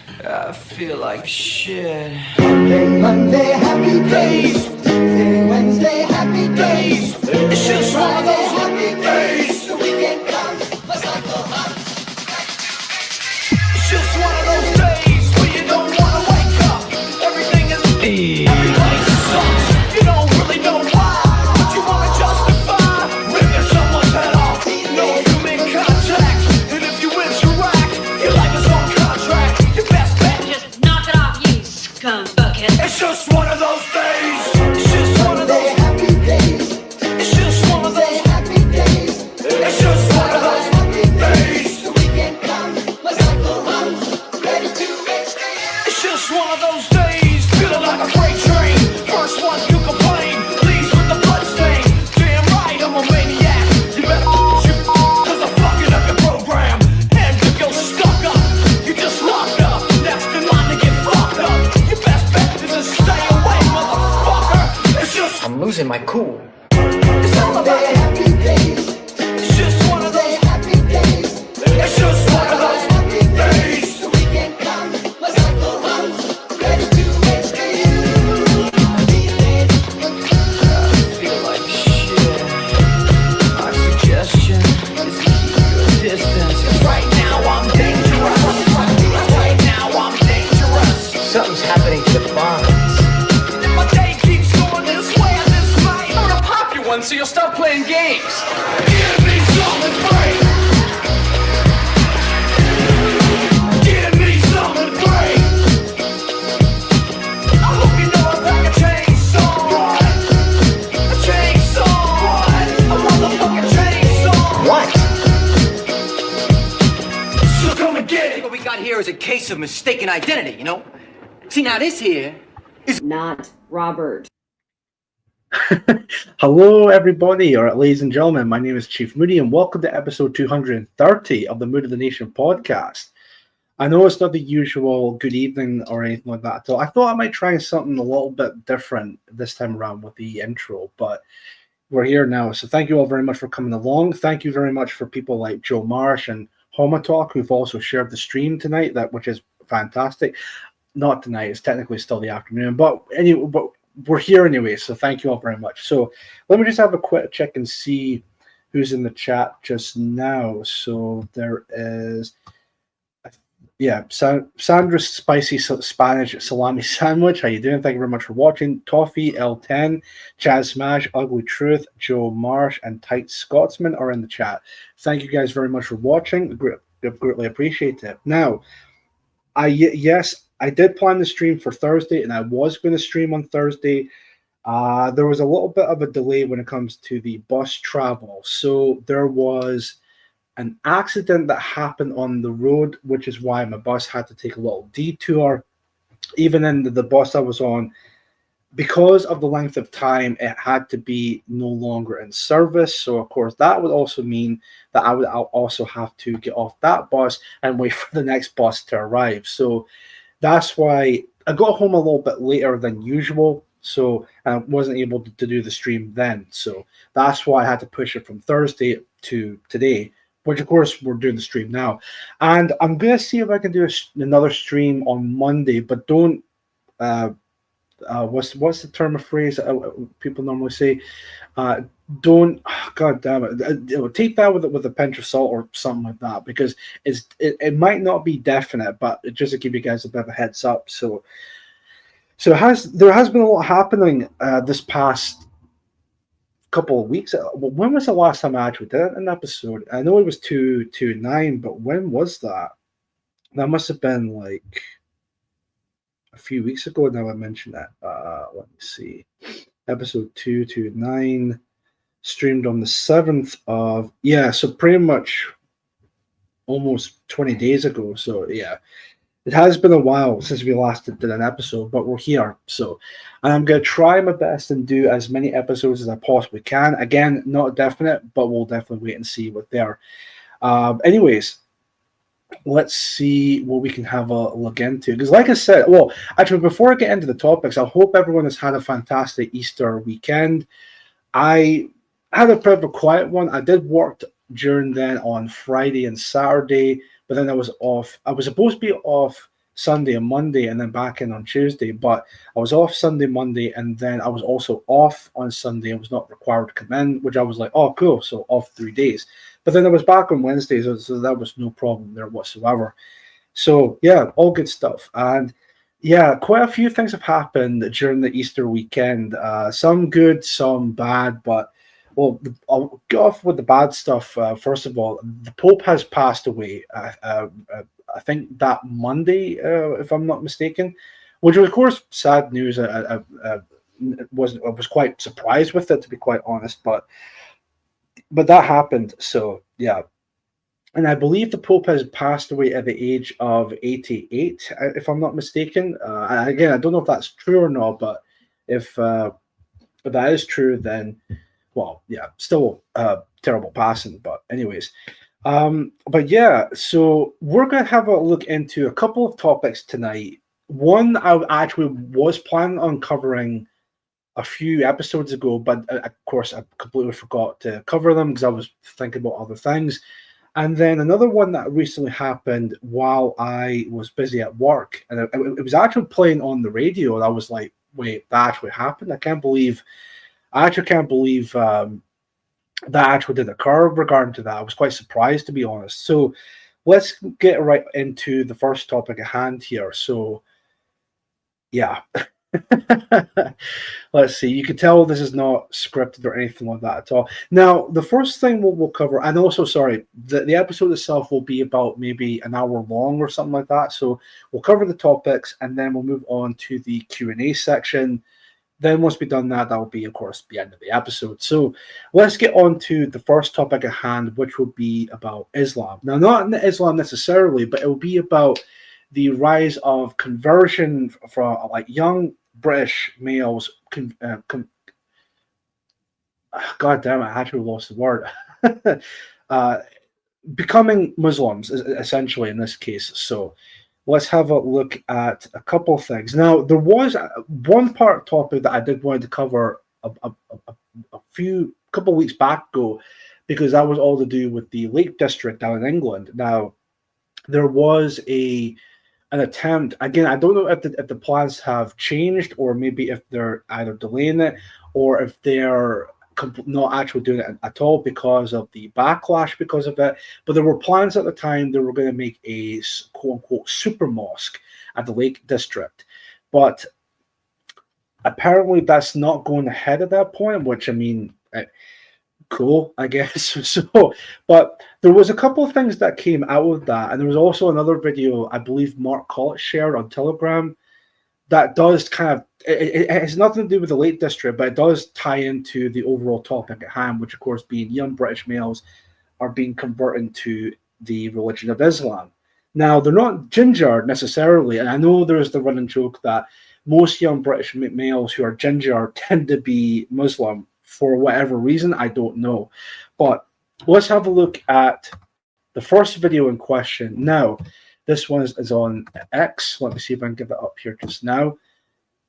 I feel like shit. Monday, happy days. Tuesday, Wednesday, happy days. It's just one of those happy days. The weekend comes, let's not go home. It's just one of those days where you don't wanna wake up. Everything is everybody sucks. You don't really know why, but you wanna justify ripping someone's head off. No human contact, and if you interact, your life is on contract. Your best bet, Just knock it off, you scum bucket. it's just one of those days. It's just one of those. Happy days. It's just one of those. Happy days. It's just one of those days. The weekend comes, let's not go home. Ready to extend. It's just one of those days, feeling like a freight train. First one to complain, leaves with the bloodstain. Damn right, I'm a maniac. You better shoot, cause I'm fucking up your program. And if you're stuck up, you just locked up. Next in line to get fucked up. Your best bet is to stay away, motherfucker. It's just, I'm losing my cool. it's all about Happy days. It's just one of those, Happy days. it's just one of those days. The weekend comes, let's not go home. Ready to extend. Feel like shit. My suggestion is to keep your distance. 'Cause right now I'm dangerous. Right now I'm dangerous. Something's happening to the bonds. If my day keeps going this way and this way, I'm gonna pop you one so you'll stop playing games. give me something great. Give me something great. I hope you know I like a chainsaw. A chainsaw. A motherfucking chainsaw. What? So come and get it. What we got here is a case of mistaken identity, you know? See, now this here, Not Robert. Hello, everybody, or ladies and gentlemen. My name is Chief Moody, and welcome to episode 230 of the Mood of the Nation podcast. I know it's not the usual good evening or anything like that, so I thought I might try something a little bit different this time around with the intro, but we're here now. So thank you all very much for coming along. Thank you very much for people like Joe Marsh and Homa Talk who've also shared the stream tonight, which is fantastic. Not tonight; it's technically still the afternoon, but anyway, but we're here anyway. So thank you all very much. So let me just have a quick check and see who's in the chat just now. So there is, yeah, Sandra's spicy Spanish salami sandwich. How you doing? Thank you very much for watching. Toffee L10, Chaz Smash, Ugly Truth, Joe Marsh, and Tight Scotsman are in the chat. Thank you guys very much for watching. Greatly appreciate it. Now, yes, I did plan the stream for Thursday, and I was going to stream on Thursday. There was a little bit of a delay when it comes to the bus travel. So there was an accident that happened on the road, which is why my bus had to take a little detour. Even in the bus I was on, because of the length of time, it had to be no longer in service. So, of course, that would also mean that I'll also have to get off that bus and wait for the next bus to arrive. So that's why I got home a little bit later than usual. So I wasn't able to do the stream then. So that's why I had to push it from Thursday to today, which, of course, we're doing the stream now. And I'm going to see if I can do another stream on Monday, but don't what's the term of phrase people normally say? Don't, God damn it, take that with a pinch of salt or something like that, because it might not be definite, but just to give you guys a bit of a heads up. So there has been a lot happening this past couple of weeks. When was the last time I actually did an episode? I know it was 229, but when was that? That must have been like a few weeks ago. Now I mentioned that. Let me see. Episode 229 streamed on the 7th of, so pretty much almost 20 days ago. So yeah, it has been a while since we last did an episode, but we're here. So I'm going to try my best and do as many episodes as I possibly can. Again, not definite, but we'll definitely wait and see what they are. Anyways, let's see what we can have a look into. Because like I said, well, actually, before I get into the topics, I hope everyone has had a fantastic Easter weekend. I had a bit of a quiet one. I did work during then on Friday and Saturday, but then I was off. I was supposed to be off Sunday and Monday, and then back in on Tuesday. But I was off Sunday, Monday, and then I was also off on Sunday and was not required to come in, which I was like, oh, cool. So off 3 days. But then I was back on Wednesday, so that was no problem there whatsoever. So yeah, all good stuff. And yeah, quite a few things have happened during the Easter weekend. Some good, some bad. But well, I'll go off with the bad stuff. First of all, the Pope has passed away. I think that Monday, if I'm not mistaken, which was of course sad news. I was quite surprised with it, to be quite honest. But that happened. So yeah. And I believe the Pope has passed away at the age of 88, if I'm not mistaken. Again, I don't know if that's true or not, but if that is true, then, well, yeah, still terrible passing. But anyways, but yeah, so we're going to have a look into a couple of topics tonight. One I actually was planning on covering a few episodes ago, but of course I completely forgot to cover them because I was thinking about other things. And then another one that recently happened while I was busy at work, and it was actually playing on the radio. And I was like, "Wait, that actually happened? I actually can't believe that actually did occur." Regarding to that, I was quite surprised, to be honest. So let's get right into the first topic at hand here. So yeah. Let's see. You can tell this is not scripted or anything like that at all. Now, the first thing we'll cover, and also, sorry, the episode itself will be about maybe an hour long or something like that. So we'll cover the topics, and then we'll move on to the Q&A section. Then once we've done that, that will be, of course, the end of the episode. So let's get on to the first topic at hand, which will be about Islam. Now, not Islam necessarily, but it will be about the rise of conversion for like young British males. God damn it, I actually lost the word. Becoming Muslims, essentially, in this case. So let's have a look at a couple of things. Now, there was one part topic that I did want to cover a couple of weeks back ago, because that was all to do with the Lake District down in England. Now, there was an attempt. Again, I don't know if the plans have changed, or maybe if they're either delaying it or if they're not actually doing it at all because of the backlash because of it. But there were plans at the time. They were going to make a quote-unquote super mosque at the Lake District. But apparently that's not going ahead at that point, which, I mean, cool, I guess. So, but there was a couple of things that came out of that, and there was also another video I believe Mark Collett shared on Telegram that does kind of, it has nothing to do with the Lake District, but it does tie into the overall topic at hand, which of course being young British males are being converted to the religion of Islam. Now, they're not ginger necessarily, and I know there's the running joke that most young British males who are ginger tend to be Muslim. For whatever reason, I don't know. But let's have a look at the first video in question. Now, this one is on X. Let me see if I can get that up here just now.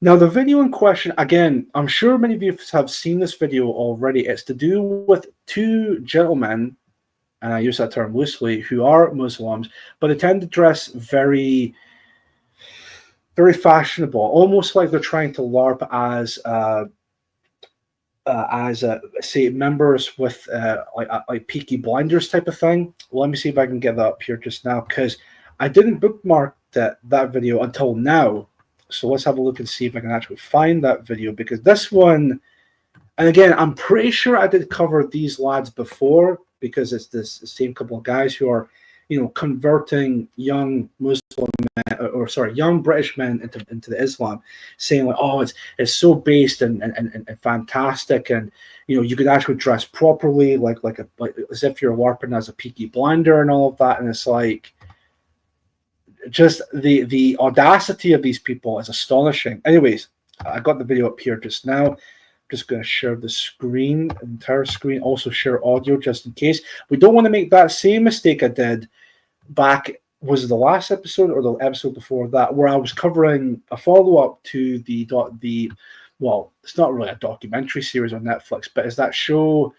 Now, the video in question, again, I'm sure many of you have seen this video already. It's to do with two gentlemen, and I use that term loosely, who are Muslims, but they tend to dress very, very fashionable, almost like they're trying to LARP as say members with like Peaky Blinders type of thing. Let me see if I can get that up here just now, because I didn't bookmark that video until now. So let's have a look and see if I can actually find that video, because this one, and again, I'm pretty sure I did cover these lads before, because it's this same couple of guys who are, you know, converting young Muslim men, or sorry, young British men into the Islam, saying like, oh, it's so based and fantastic, and you know, you could actually dress properly, like as if you're LARPing as a Peaky Blinder and all of that, and it's like, just the audacity of these people is astonishing. Anyways, I got the video up here just now. I'm just going to share the screen, entire screen, also share audio just in case. We don't want to make that same mistake I did back, was it the last episode or the episode before that, where I was covering a follow-up to the well, it's not really a documentary series on Netflix, but it's that show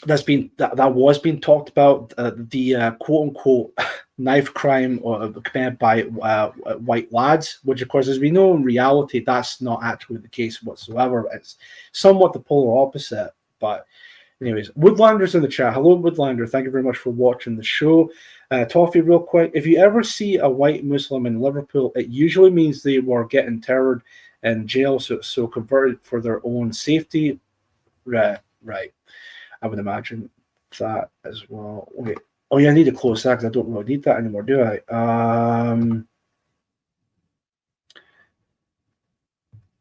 that was being talked about, the quote-unquote knife crime committed by white lads, which of course, as we know in reality, that's not actually the case whatsoever. It's somewhat the polar opposite. But anyways, Woodlander's in the chat. Hello, Woodlander. Thank you very much for watching the show. Toffee, real quick. If you ever see a white Muslim in Liverpool, it usually means they were getting terrored in jail, so converted for their own safety. Right. I would imagine that as well. Wait. Oh yeah, I need to close that because I don't really need that anymore, do I?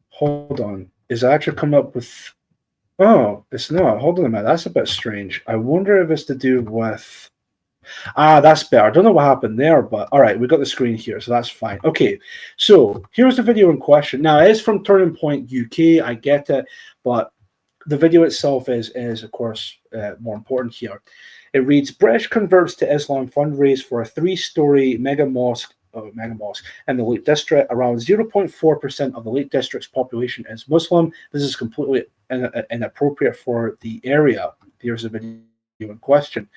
Hold on. Is it actually come up with... Oh, it's not. Hold on a minute. That's a bit strange. I wonder if it's to do with... that's better. I don't know what happened there, but all right, we got the screen here, so that's fine. Okay, so here's the video in question. Now, it is from Turning Point UK. I get it, but the video itself is of course, more important here. It reads, British converts to Islam fundraise for a 3-story mega mosque in the Lake District. Around 0.4% of the Lake District's population is Muslim. This is completely inappropriate for the area. Here's the video in question.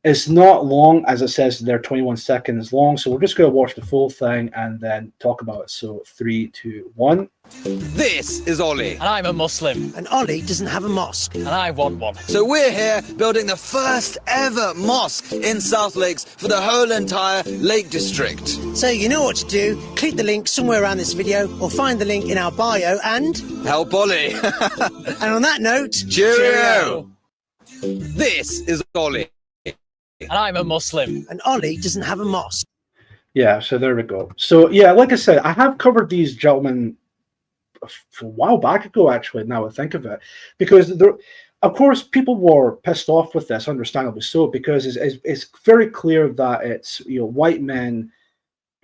It's not long, as it says there, 21 seconds long. So we're just going to watch the full thing and then talk about it. So 3, 2, 1. This is Ollie. And I'm a Muslim. And Ollie doesn't have a mosque. And I want one. So we're here building the first ever mosque in South Lakes for the whole entire Lake District. So you know what to do. Click the link somewhere around this video or find the link in our bio and... Help Ollie. And on that note... Cheerio. This is Ollie. And I'm a Muslim. And Ollie doesn't have a mosque. Yeah, so there we go. So yeah, like I said, I have covered these gentlemen a while back ago, actually, now I think of it, because there, of course, people were pissed off with this, understandably so, because it's very clear that it's, you know, white men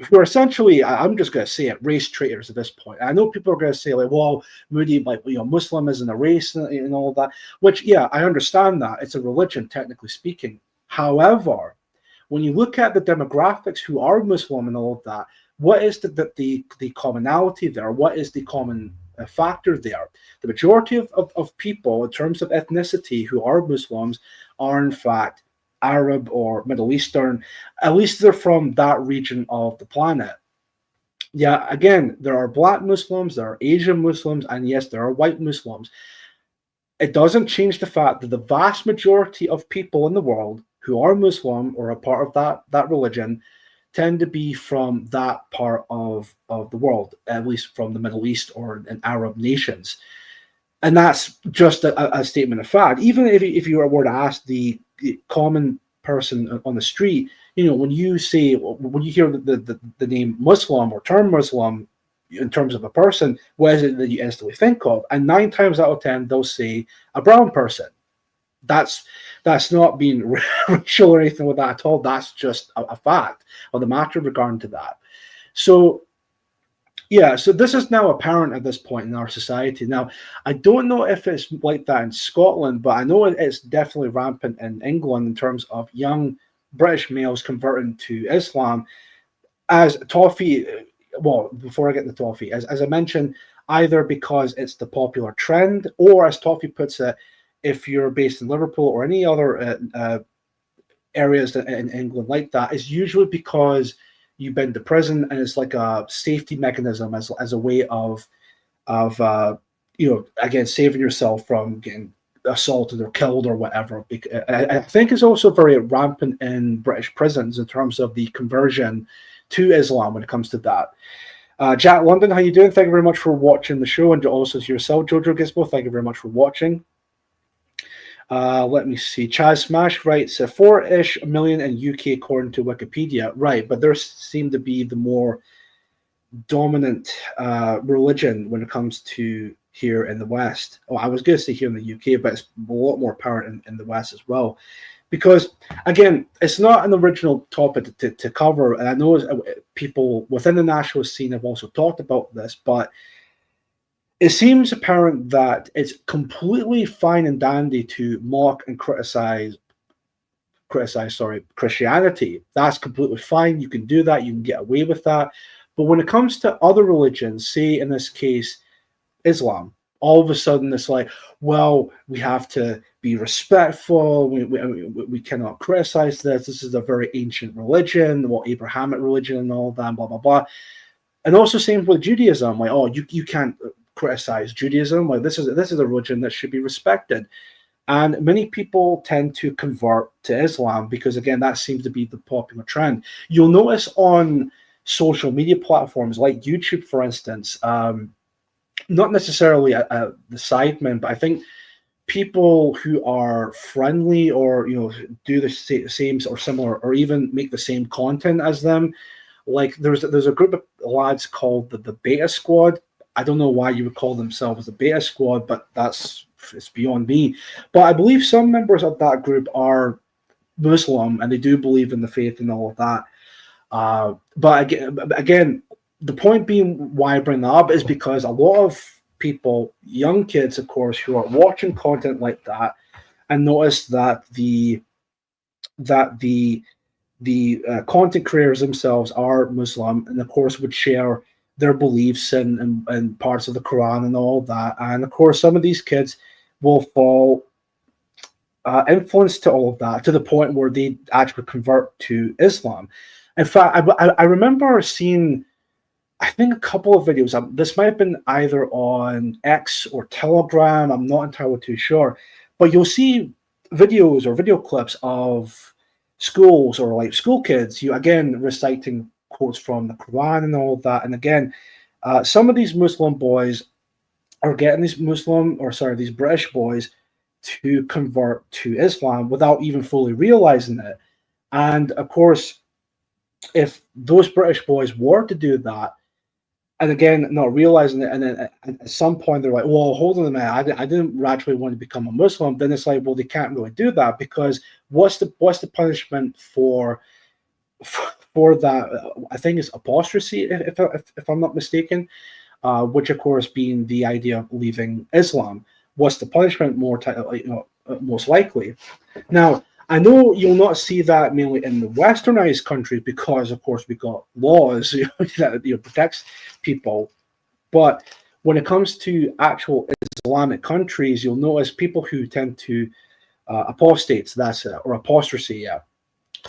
who are essentially, I'm just going to say it, race traitors at this point. I know people are going to say, like, well, Moody, like, you know, Muslim isn't a race and all that, which, yeah, I understand that. It's a religion, technically speaking. However, when you look at the demographics who are Muslim and all of that, what is the commonality there? What is the common factor there? The majority of people, in terms of ethnicity, who are Muslims, are in fact Arab or Middle Eastern. At least they're from that region of the planet. Yeah, again, there are black Muslims, there are Asian Muslims, and yes, there are white Muslims. It doesn't change the fact that the vast majority of people in the world who are Muslim or a part of that religion tend to be from that part of the world, at least from the Middle East or in Arab nations. And that's just a statement of fact. Even if you were to ask the common person on the street, you know, when you hear the name Muslim or term Muslim in terms of a person, what is it that you instantly think of? And 9 times out of 10, they'll say a brown person. That's not being racial or anything like that at all. That's just a fact of the matter regarding to that. So, yeah, so this is now apparent at this point in our society. Now, I don't know if it's like that in Scotland, but I know it's definitely rampant in England in terms of young British males converting to Islam. As Toffee, well, before I get to Toffee, as I mentioned, either because it's the popular trend, or as Toffee puts it, if you're based in Liverpool or any other areas in England like that, it's usually because you've been to prison and it's like a safety mechanism as a way of you know, again, saving yourself from getting assaulted or killed or whatever. I think it's also very rampant in British prisons in terms of the conversion to Islam when it comes to that. Jack London, how you doing? Thank you very much for watching the show, and also to yourself, Jojo Gizmo, thank you very much for watching. Let me see. Chaz Smash writes 4-ish million in UK according to Wikipedia. Right, but there seem to be the more dominant religion when it comes to here in the West. Oh, I was going to say here in the UK, but it's a lot more apparent in the West as well. Because, again, it's not an original topic to cover, and I know people within the nationalist scene have also talked about this, but it seems apparent that it's completely fine and dandy to mock and criticize Christianity. That's completely fine. You can do that. You can get away with that. But when it comes to other religions, say in this case, Islam, all of a sudden it's like, well, we have to be respectful. We cannot criticize this. This is a very ancient religion, well, Abrahamic religion and all that, blah, blah, blah. And also same with Judaism. Like, oh, you can't criticize Judaism. Like, this is a religion that should be respected. And many people tend to convert to Islam because, again, that seems to be the popular trend. You'll notice on social media platforms like YouTube, for instance, not necessarily the sidemen, but I think people who are friendly or, do the same or similar or even make the same content as them. Like there's a group of lads called the Beta Squad. I don't know why you would call themselves the Beta Squad, but it's beyond me. But I believe some members of that group are Muslim and they do believe in the faith and all of that. But again, the point being why I bring that up is because a lot of people, young kids, of course, who are watching content like that and notice that the content creators themselves are Muslim and, of course, would share their beliefs and parts of the Quran and all that. And, of course, some of these kids will fall influenced to all of that to the point where they actually convert to Islam. In fact, I remember seeing, I think, a couple of videos. This might have been either on X or Telegram. I'm not entirely too sure. But you'll see videos or video clips of schools or like school kids, again, reciting quotes from the Quran and all of that. And again, some of these Muslim boys are getting these British boys to convert to Islam without even fully realizing it. And of course, if those British boys were to do that, and again, not realizing it, and then at some point they're like, well, hold on a minute, I didn't actually want to become a Muslim, then it's like, well, they can't really do that because what's the punishment for that? I think it's apostasy, if I'm not mistaken, which of course being the idea of leaving Islam. What's the punishment most likely? Now, I know you'll not see that mainly in the westernized countries because, of course, we got laws that protects people. But when it comes to actual Islamic countries, you'll notice people who tend to apostates, that's it, or apostasy, yeah.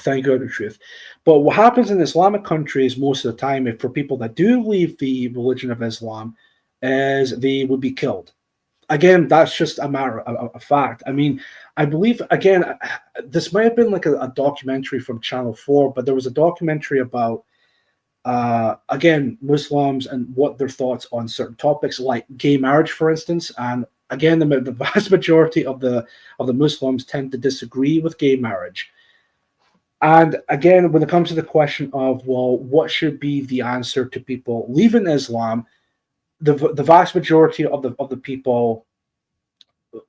Thank God the truth. But what happens in Islamic countries most of the time, for people that do leave the religion of Islam, is they would be killed. Again, that's just a matter of fact. I mean, I believe, again, this might have been like a documentary from Channel 4, but there was a documentary about, again, Muslims and what their thoughts on certain topics, like gay marriage, for instance. And again, the vast majority of the Muslims tend to disagree with gay marriage. And again, when it comes to the question of, well, what should be the answer to people leaving Islam, the vast majority of the people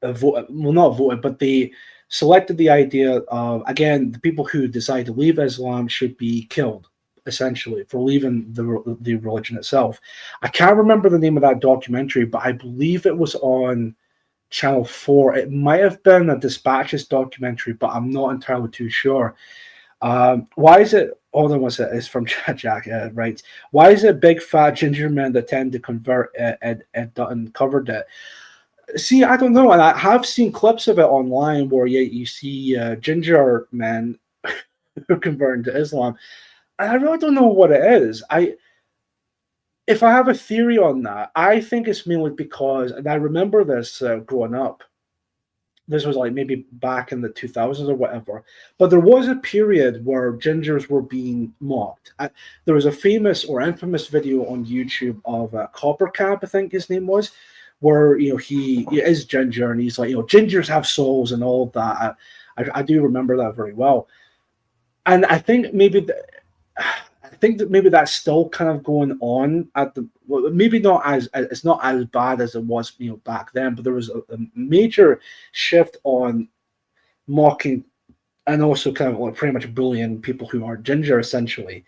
not voted, but they selected the idea of, again, the people who decide to leave Islam should be killed, essentially, for leaving the religion itself. I can't remember the name of that documentary, but I believe it was on Channel 4. It might have been a Dispatches documentary, but I'm not entirely too sure. Why is it? Hold on, what's it? It's from Jack, right? Why is it big fat ginger men that tend to convert? Ed Dutton covered it. See, I don't know, and I have seen clips of it online where you see ginger men who convert to Islam. And I really don't know what it is. If I have a theory on that, I think it's mainly because, and I remember this growing up. This was like maybe back in the 2000s or whatever. But there was a period where gingers were being mocked. There was a famous or infamous video on YouTube of Copper Camp, I think his name was, where he is ginger and he's like, gingers have souls and all of that. I do remember that very well. And I think maybe maybe that's still kind of going on maybe not as it's not as bad as it was back then, but there was a major shift on mocking and also kind of like pretty much bullying people who are ginger essentially.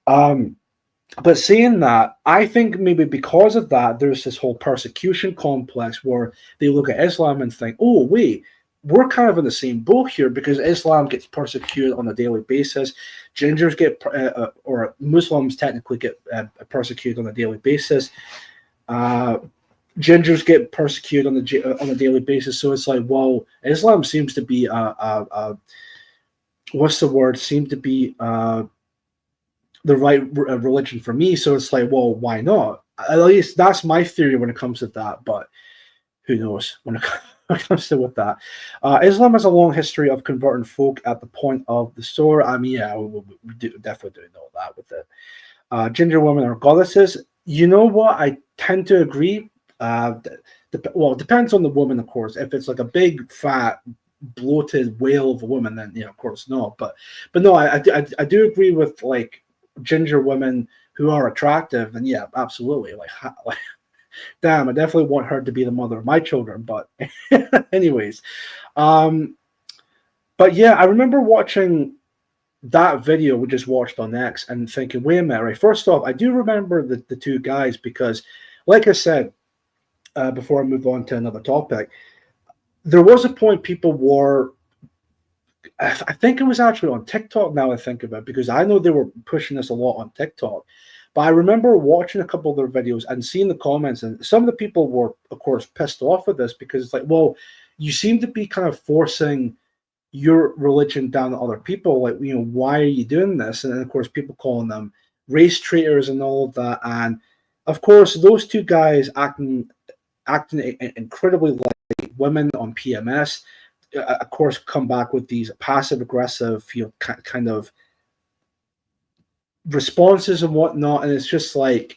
But saying that, I think maybe because of that, there's this whole persecution complex where they look at Islam and think, oh wait, we're kind of in the same boat here because Islam gets persecuted on a daily basis. Gingers get, or Muslims technically get persecuted on a daily basis. gingers get persecuted on a daily basis. So it's like, well, Islam seems to be what's the word? Seem to be the right religion for me. So it's like, well, why not? At least that's my theory when it comes to that. But who knows when it comes to with that. Islam has a long history of converting folk at the point of the sword. I mean, yeah, we definitely do know that with it. Ginger women are goddesses. You know what? I tend to agree. Well, it depends on the woman, of course. If it's like a big, fat, bloated whale of a woman, then of course no. But no, I do agree with like ginger women who are attractive, and yeah, absolutely. Like damn, I definitely want her to be the mother of my children. But anyways, but yeah, I remember watching that video we just watched on X and thinking, wait a minute, right? First off, I do remember the two guys because, like I said, before I move on to another topic, there was a point people were, I think it was actually on TikTok now I think about it, because I know they were pushing this a lot on TikTok. But I remember watching a couple of their videos and seeing the comments, and some of the people were, of course, pissed off with this because it's like, well, you seem to be kind of forcing your religion down to other people. Like, why are you doing this? And then, of course, people calling them race traitors and all of that. And of course, those two guys acting incredibly like women on PMS, of course, come back with these passive aggressive, kind of responses and whatnot, and it's just like,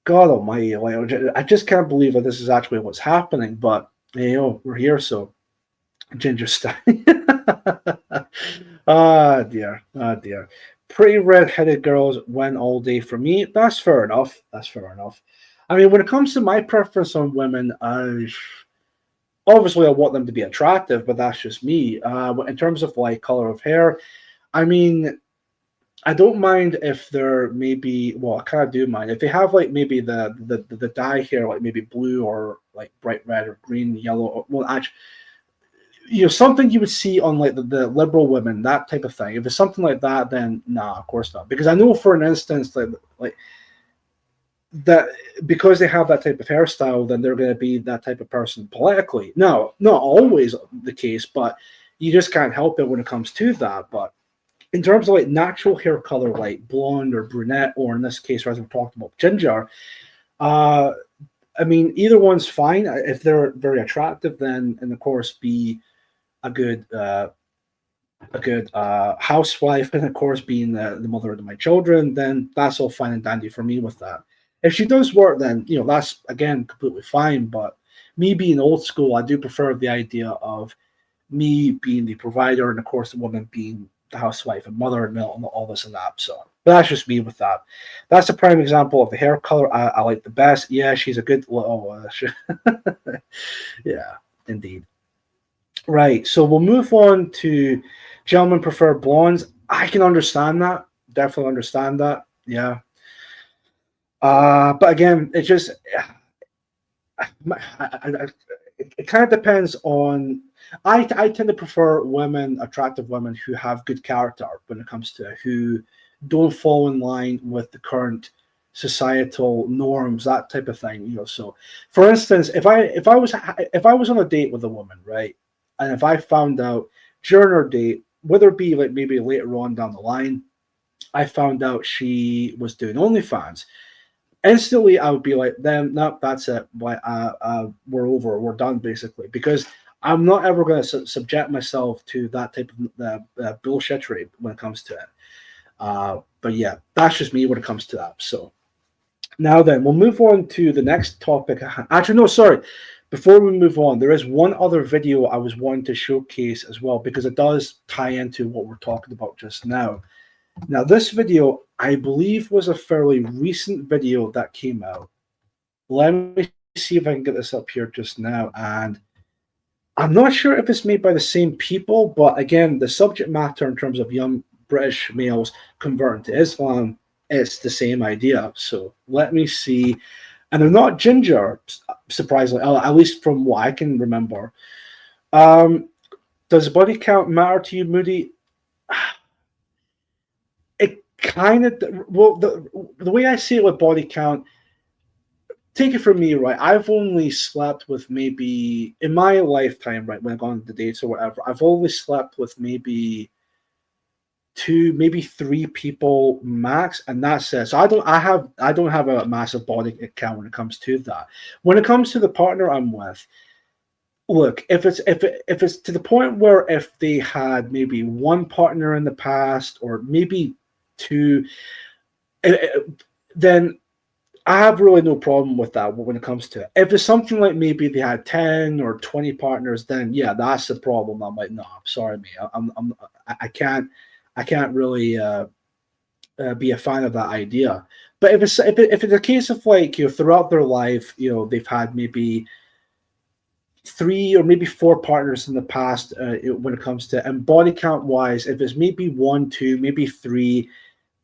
God Almighty! Like, I just can't believe that this is actually what's happening. But we're here, so ginger style. Oh dear. Pretty red-headed girls win all day for me. That's fair enough. I mean, when it comes to my preference on women, obviously I want them to be attractive, but that's just me. In terms of like color of hair, I mean, I don't mind if they're maybe, well, I kind of do mind if they have like maybe the dye hair, like maybe blue or like bright red or green, yellow. Or, well, actually, something you would see on like the liberal women, that type of thing. If it's something like that, then nah, of course not. Because I know, for an instance, like that, because they have that type of hairstyle, then they're going to be that type of person politically. No, not always the case, but you just can't help it when it comes to that. But in terms of like natural hair color, like blonde or brunette, or in this case, as we talked about, ginger, I mean, either one's fine. If they're very attractive, then, and of course, be a good housewife, and of course, being the mother of my children, then that's all fine and dandy for me with that. If she does work, then that's again completely fine. But me being old school, I do prefer the idea of me being the provider, and of course, the woman being the housewife and mother and all this and that. So but that's just me with that. That's a prime example of the hair color I like the best. Yeah, she's a good yeah, indeed. Right, so we'll move on to gentlemen prefer blondes. I can understand that. Definitely understand that. Yeah. But again, it just it kind of depends on. I tend to prefer attractive women who have good character when it comes to who don't fall in line with the current societal norms, that type of thing. So, for instance, if I was on a date with a woman, right, and if I found out during our date, whether it be like maybe later on down the line, I found out she was doing OnlyFans, instantly I would be like, then no, that's it. We're over. We're done, basically, because I'm not ever going to subject myself to that type of bullshittery when it comes to it. But yeah, that's just me when it comes to that. So now then, we'll move on to the next topic. Actually, no, sorry. Before we move on, there is one other video I was wanting to showcase as well, because it does tie into what we're talking about just now. Now, this video, I believe, was a fairly recent video that came out. Let me see if I can get this up here just now. And I'm not sure if it's made by the same people, but again, the subject matter in terms of young British males converting to Islam, it's the same idea. So let me see. And they're not ginger, surprisingly, at least from what I can remember. Does body count matter to you, Moody? It kind of, well, the way I see it with body count, take it from me, right? I've only slept with maybe in my lifetime, right? When I've gone on the dates or whatever, I've always slept with maybe two, maybe three people max, and that's it. So I don't have a massive body count when it comes to that. When it comes to the partner I'm with, look, if it's to the point where if they had maybe one partner in the past or maybe two, then I have really no problem with that when it comes to it. If it's something like maybe they had 10 or 20 partners, then yeah, that's the problem. I'm like, no, I'm sorry, mate. I can't really be a fan of that idea. But if it's a case of like, throughout their life, they've had maybe 3 or maybe 4 partners in the past when it comes to, and body count wise, if it's maybe 1, 2, maybe 3,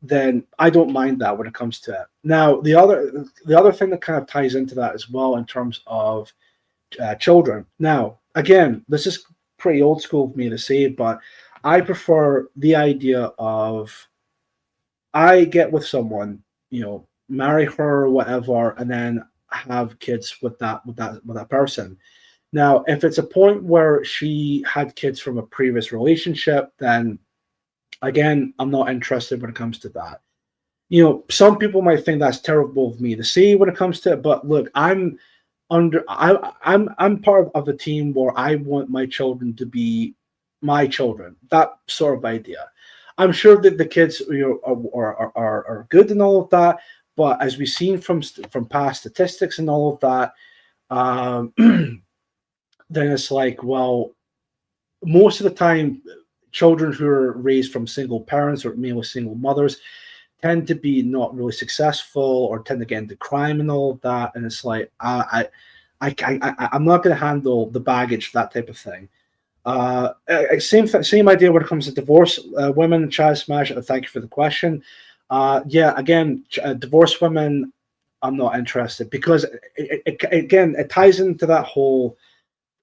then I don't mind that when it comes to it. Now, the other thing that kind of ties into that as well in terms of children. Now, again, this is pretty old school of me to say, but I prefer the idea of I get with someone, marry her or whatever, and then have kids with that person. Now, if it's a point where she had kids from a previous relationship, then again, I'm not interested when it comes to that. Some people might think that's terrible of me to say when it comes to it, but look, I'm part of a team where I want my children to be my children. That sort of idea. I'm sure that the kids are good and all of that, but as we've seen from past statistics and all of that, then it's like, well, most of the time, children who are raised from single parents or mainly single mothers tend to be not really successful or tend to get into crime and all of that. And it's like, I'm not going to handle the baggage, that type of thing. Same idea when it comes to divorce women. Chaz Smash, thank you for the question. Again, divorced women, I'm not interested because it ties into that whole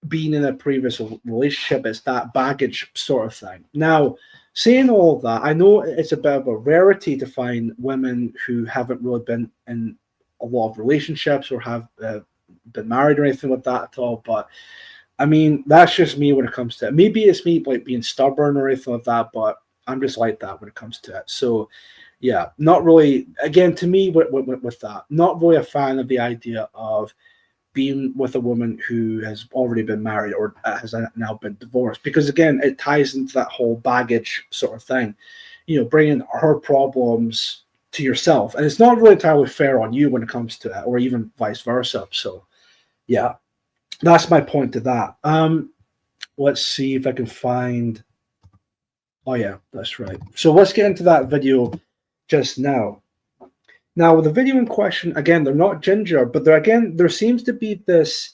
being in a previous relationship. It's that baggage sort of thing. Now, saying all of that, I know it's a bit of a rarity to find women who haven't really been in a lot of relationships or have been married or anything like that at all, but I mean, that's just me when it comes to it. Maybe it's me like being stubborn or anything like that, but I'm just like that when it comes to it. So, yeah, not really. Again, to me, with that, not really a fan of the idea of being with a woman who has already been married or has now been divorced, because again, it ties into that whole baggage sort of thing. Bringing her problems to yourself, and it's not really entirely fair on you when it comes to that, or even vice versa. So, yeah. That's my point to that. Let's see if I can find. Oh yeah, that's right. So let's get into that video just now. Now, with the video in question, again, they're not ginger, but there seems to be this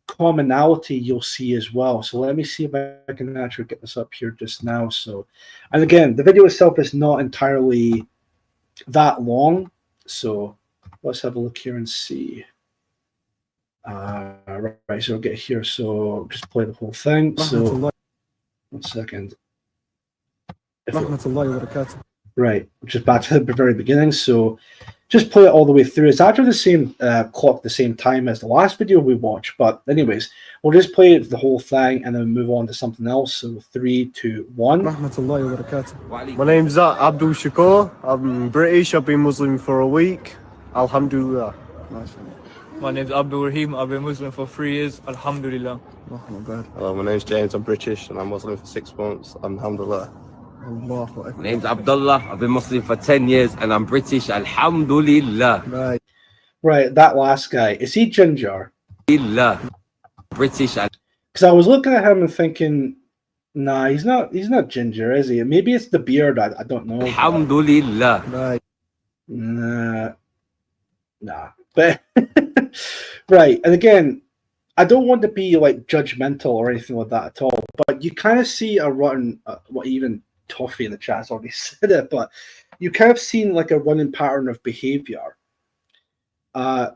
commonality you'll see as well. So let me see if I can actually get this up here just now. So, and again, the video itself is not entirely that long. So let's have a look here and see. Right, so I'll get here. So just play the whole thing. So 1 second. Right, which is back to the very beginning. So just play it all the way through. It's actually the same clock, the same time as the last video we watched. But anyways, we'll just play the whole thing and then move on to something else. So 3, 2, 1. My name's Abdul Shakur. I'm British. I've been Muslim for a week. Alhamdulillah. My name's Abdul Rahim. I've been Muslim for 3 years. Alhamdulillah. Hello, my name's James. I'm British and I'm Muslim for 6 months. Alhamdulillah. My name's Abdullah. I've been Muslim for 10 years and I'm British. Alhamdulillah. Right, that last guy. Is he ginger? British. Because I was looking at him and thinking, nah, he's not ginger, is he? Maybe it's the beard. I don't know. Alhamdulillah. Nah. But right, and again, I don't want to be like judgmental or anything like that at all, but you kind of see a run. Even Toffee in the chat's already said it, but you kind of seen like a running pattern of behavior. I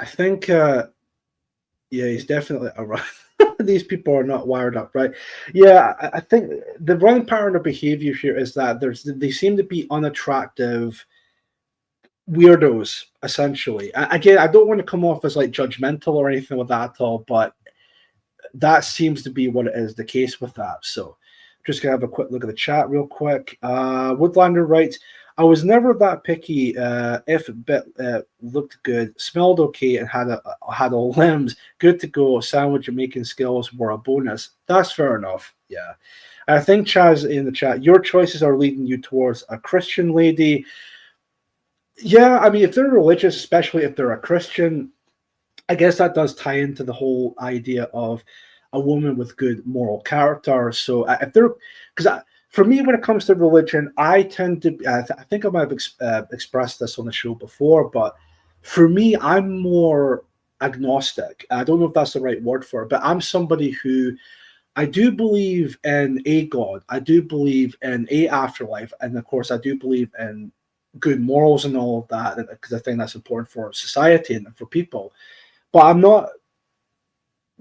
think, yeah, he's definitely a run. These people are not wired up right. Yeah, I think the running pattern of behavior here is that they seem to be unattractive weirdos, essentially. Again, I don't want to come off as like judgmental or anything with that at all, but that seems to be what it is, the case with that. So just gonna have a quick look at the chat real quick. Woodlander writes, I was never that picky. If it bit looked good, smelled okay, and had all limbs, good to go. Sandwich and making skills were a bonus. That's fair enough. Yeah, I think Chaz in the chat. Your choices are leading you towards a Christian lady. Yeah, I mean, if they're religious, especially if they're a Christian, I guess that does tie into the whole idea of a woman with good moral character. So if they're, because for me, when it comes to religion, I tend to, I think I might have expressed this on the show before, but for me, I'm more agnostic. I don't know if that's the right word for it, but I'm somebody who, I do believe in a God. I do believe in a afterlife. And of course, I do believe in good morals and all of that, because I think that's important for society and for people. But I'm not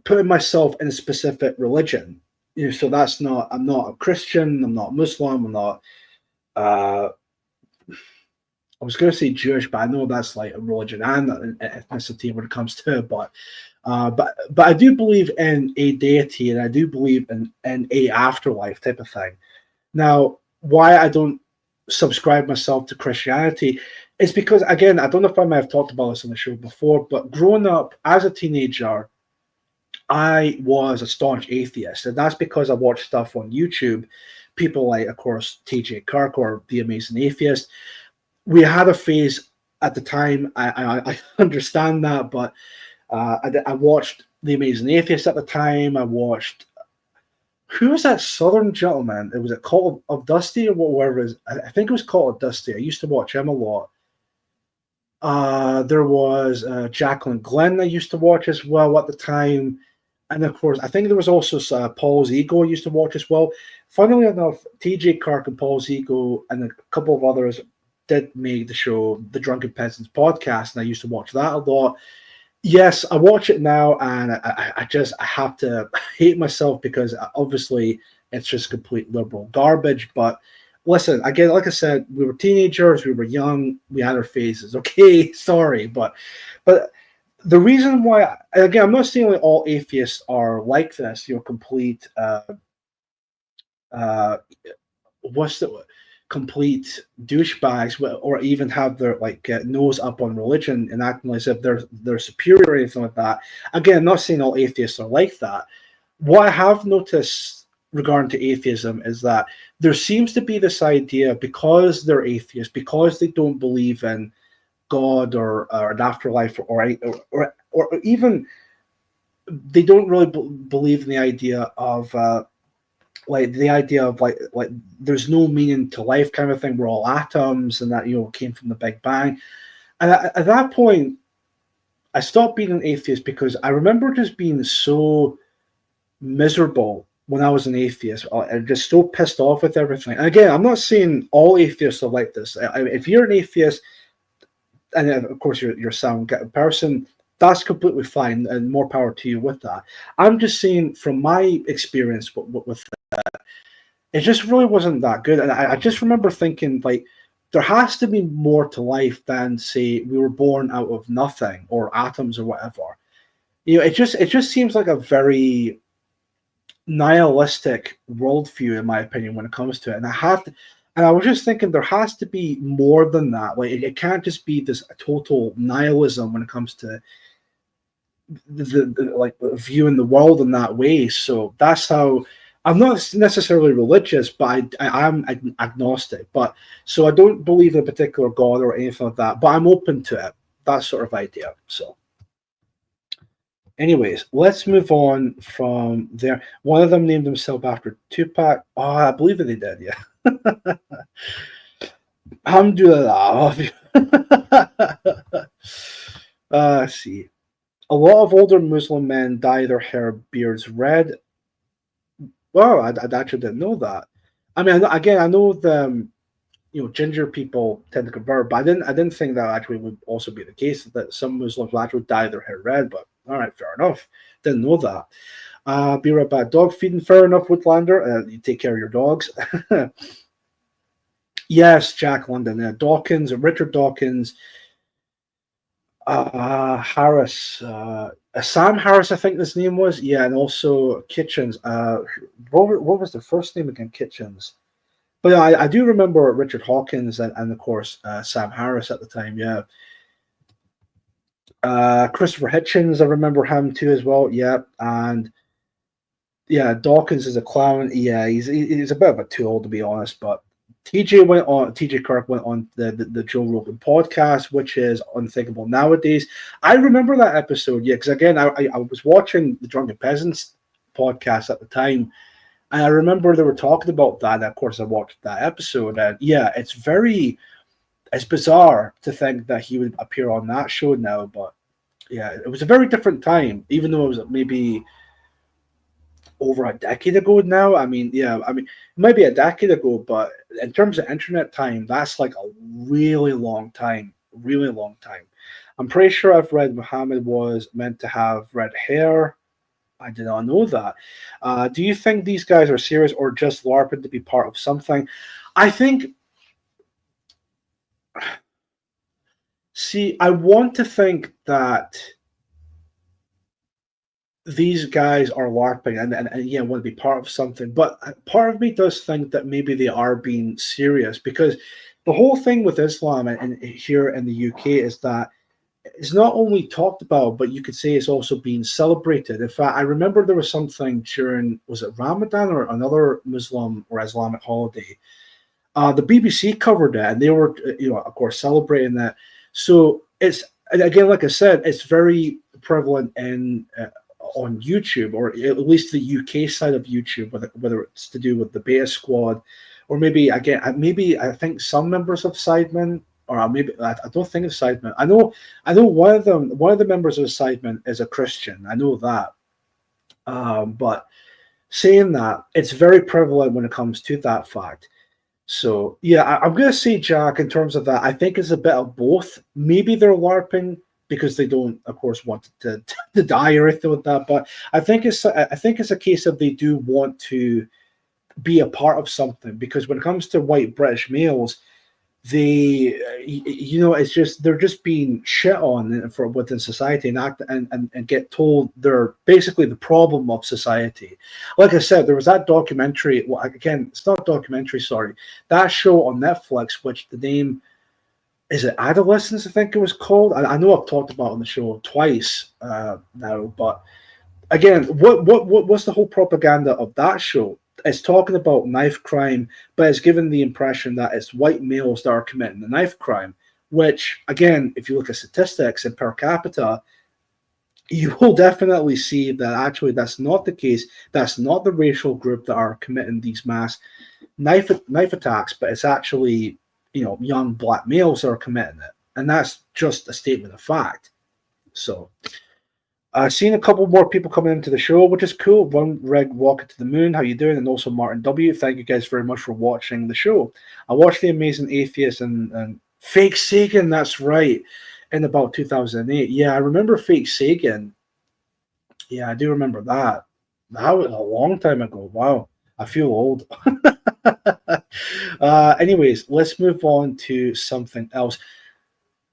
putting myself in a specific religion. So that's not, I'm not a Christian, I'm not Muslim, I'm not, I was going to say Jewish, but I know that's like a religion and an ethnicity when it comes to it. But I do believe in a deity, and I do believe in a afterlife type of thing. Now, why I don't subscribe myself to Christianity is because, again, I don't know if I might have talked about this on the show before, but growing up as a teenager, I was a staunch atheist, and that's because I watched stuff on YouTube. People like, of course, TJ Kirk or The Amazing Atheist. We had a phase at the time. I understand that, but I watched The Amazing Atheist at the time. I watched, who was that Southern gentleman? Was it Cult of Dusty or whatever it is? I think it was Cult of Dusty. I used to watch him a lot. There was Jacqueline Glenn I used to watch as well at the time. And of course, I think there was also Paul's Ego I used to watch as well. Funnily enough, TJ Kirk and Paul's Ego and a couple of others did make the show, The Drunken Peasants podcast, and I used to watch that a lot. Yes, I watch it now, and I have to hate myself because obviously it's just complete liberal garbage. But listen, again, like I said, we were teenagers, we were young, we had our phases. Okay, sorry, but the reason why, again, I'm not saying like all atheists are like this, complete, complete douchebags, or even have their nose up on religion and acting as if they're superior or anything like that. Again, I'm not saying all atheists are like that. What I have noticed regarding to atheism is that there seems to be this idea, because they're atheists, because they don't believe in God or an afterlife, or even they don't really believe in the idea of there's no meaning to life kind of thing. We're all atoms, and that came from the Big Bang. And at that point, I stopped being an atheist because I remember just being so miserable when I was an atheist. I'm just so pissed off with everything. And again, I'm not saying all atheists are like this. If you're an atheist, and of course you're a sound person, that's completely fine, and more power to you with that. I'm just saying from my experience with that, it just really wasn't that good. And I just remember thinking, there has to be more to life than, say, we were born out of nothing or atoms or whatever. It just seems like a very nihilistic worldview, in my opinion, when it comes to it. And I was just thinking there has to be more than that. It can't just be this total nihilism when it comes to the viewing the world in that way. So that's how I'm not necessarily religious, but I'm agnostic. So I don't believe in a particular God or anything like that, but I'm open to it. That sort of idea. So anyways, let's move on from there. One of them named himself after Tupac. Oh, I believe that they did, yeah. Alhamdulillah. Let's see. A lot of older Muslim men dye their hair beards red. Well, I actually didn't know that. I mean, again, I know the ginger people tend to convert, but I didn't think that actually would also be the case, that some Muslims will actually dye their hair red. But all right, fair enough. Didn't know that. Be right back. Dog feeding, fair enough, Woodlander. You take care of your dogs. Yes, Jack London. Dawkins, Richard Dawkins, Harris, Sam Harris, I think his name was. Yeah, and also Kitchens. What was the first name again? Kitchens. But yeah, I do remember Richard Hawkins and of course Sam Harris at the time. Yeah. Christopher Hitchens, I remember him too as well. Yeah, and yeah, Dawkins is a clown. Yeah, he's a bit of a tool to be honest, but. TJ Kirk went on the Joe Rogan podcast, which is unthinkable nowadays. I remember that episode, yeah, because again, I was watching the Drunken Peasants podcast at the time, and I remember they were talking about that. And of course, I watched that episode, and yeah, it's bizarre to think that he would appear on that show now, but yeah, it was a very different time, even though it was maybe over a decade ago now. It might be a decade ago, but in terms of internet time, that's like a really long time. I'm pretty sure I've read Muhammad was meant to have red hair. I did not know that. Do you think these guys are serious or just LARPing to be part of something? I think. See, I want to think that these guys are LARPing and yeah, want to be part of something. But part of me does think that maybe they are being serious, because the whole thing with Islam and here in the UK is that it's not only talked about, but you could say it's also being celebrated. In fact, I remember there was something during, was it Ramadan or another Muslim or Islamic holiday? The BBC covered it, and they were, of course, celebrating that. So it's, again, like I said, it's very prevalent in on YouTube, or at least the UK side of YouTube, whether it's to do with the Beta Squad, or maybe I think some members of Sidemen, or maybe I don't think it's Sidemen. I know one of the members of Sidemen is a Christian. I know that, but saying that, it's very prevalent when it comes to that fact. So yeah, I'm going to say, Jack, in terms of that, I think it's a bit of both. Maybe they're LARPing because they don't, of course, want to die or anything with that. But I think it's a case of they do want to be a part of something, because when it comes to white British males, they, it's just, they're just being shit on for within society and get told they're basically the problem of society. Like I said, there was that documentary. Well, again, it's not a documentary. Sorry, that show on Netflix, which the name. Is it Adolescence? I think it was called. I know I've talked about it on the show twice now, but again, what's the whole propaganda of that show? It's talking about knife crime, but it's given the impression that it's white males that are committing the knife crime, which, again, if you look at statistics and per capita, you will definitely see that actually that's not the case. That's not the racial group that are committing these mass knife attacks, but it's actually young black males that are committing it, and that's just a statement of fact. So I've seen a couple more people coming into the show, which is cool. One Reg Walking to the Moon, how you doing? And also Martin W. Thank you guys very much for watching the show. I watched The Amazing Atheist and Fake Sagan, that's right, in about 2008. Yeah, I remember Fake Sagan. Yeah, I do remember that. That was a long time ago. Wow, I feel old. Anyways, let's move on to something else.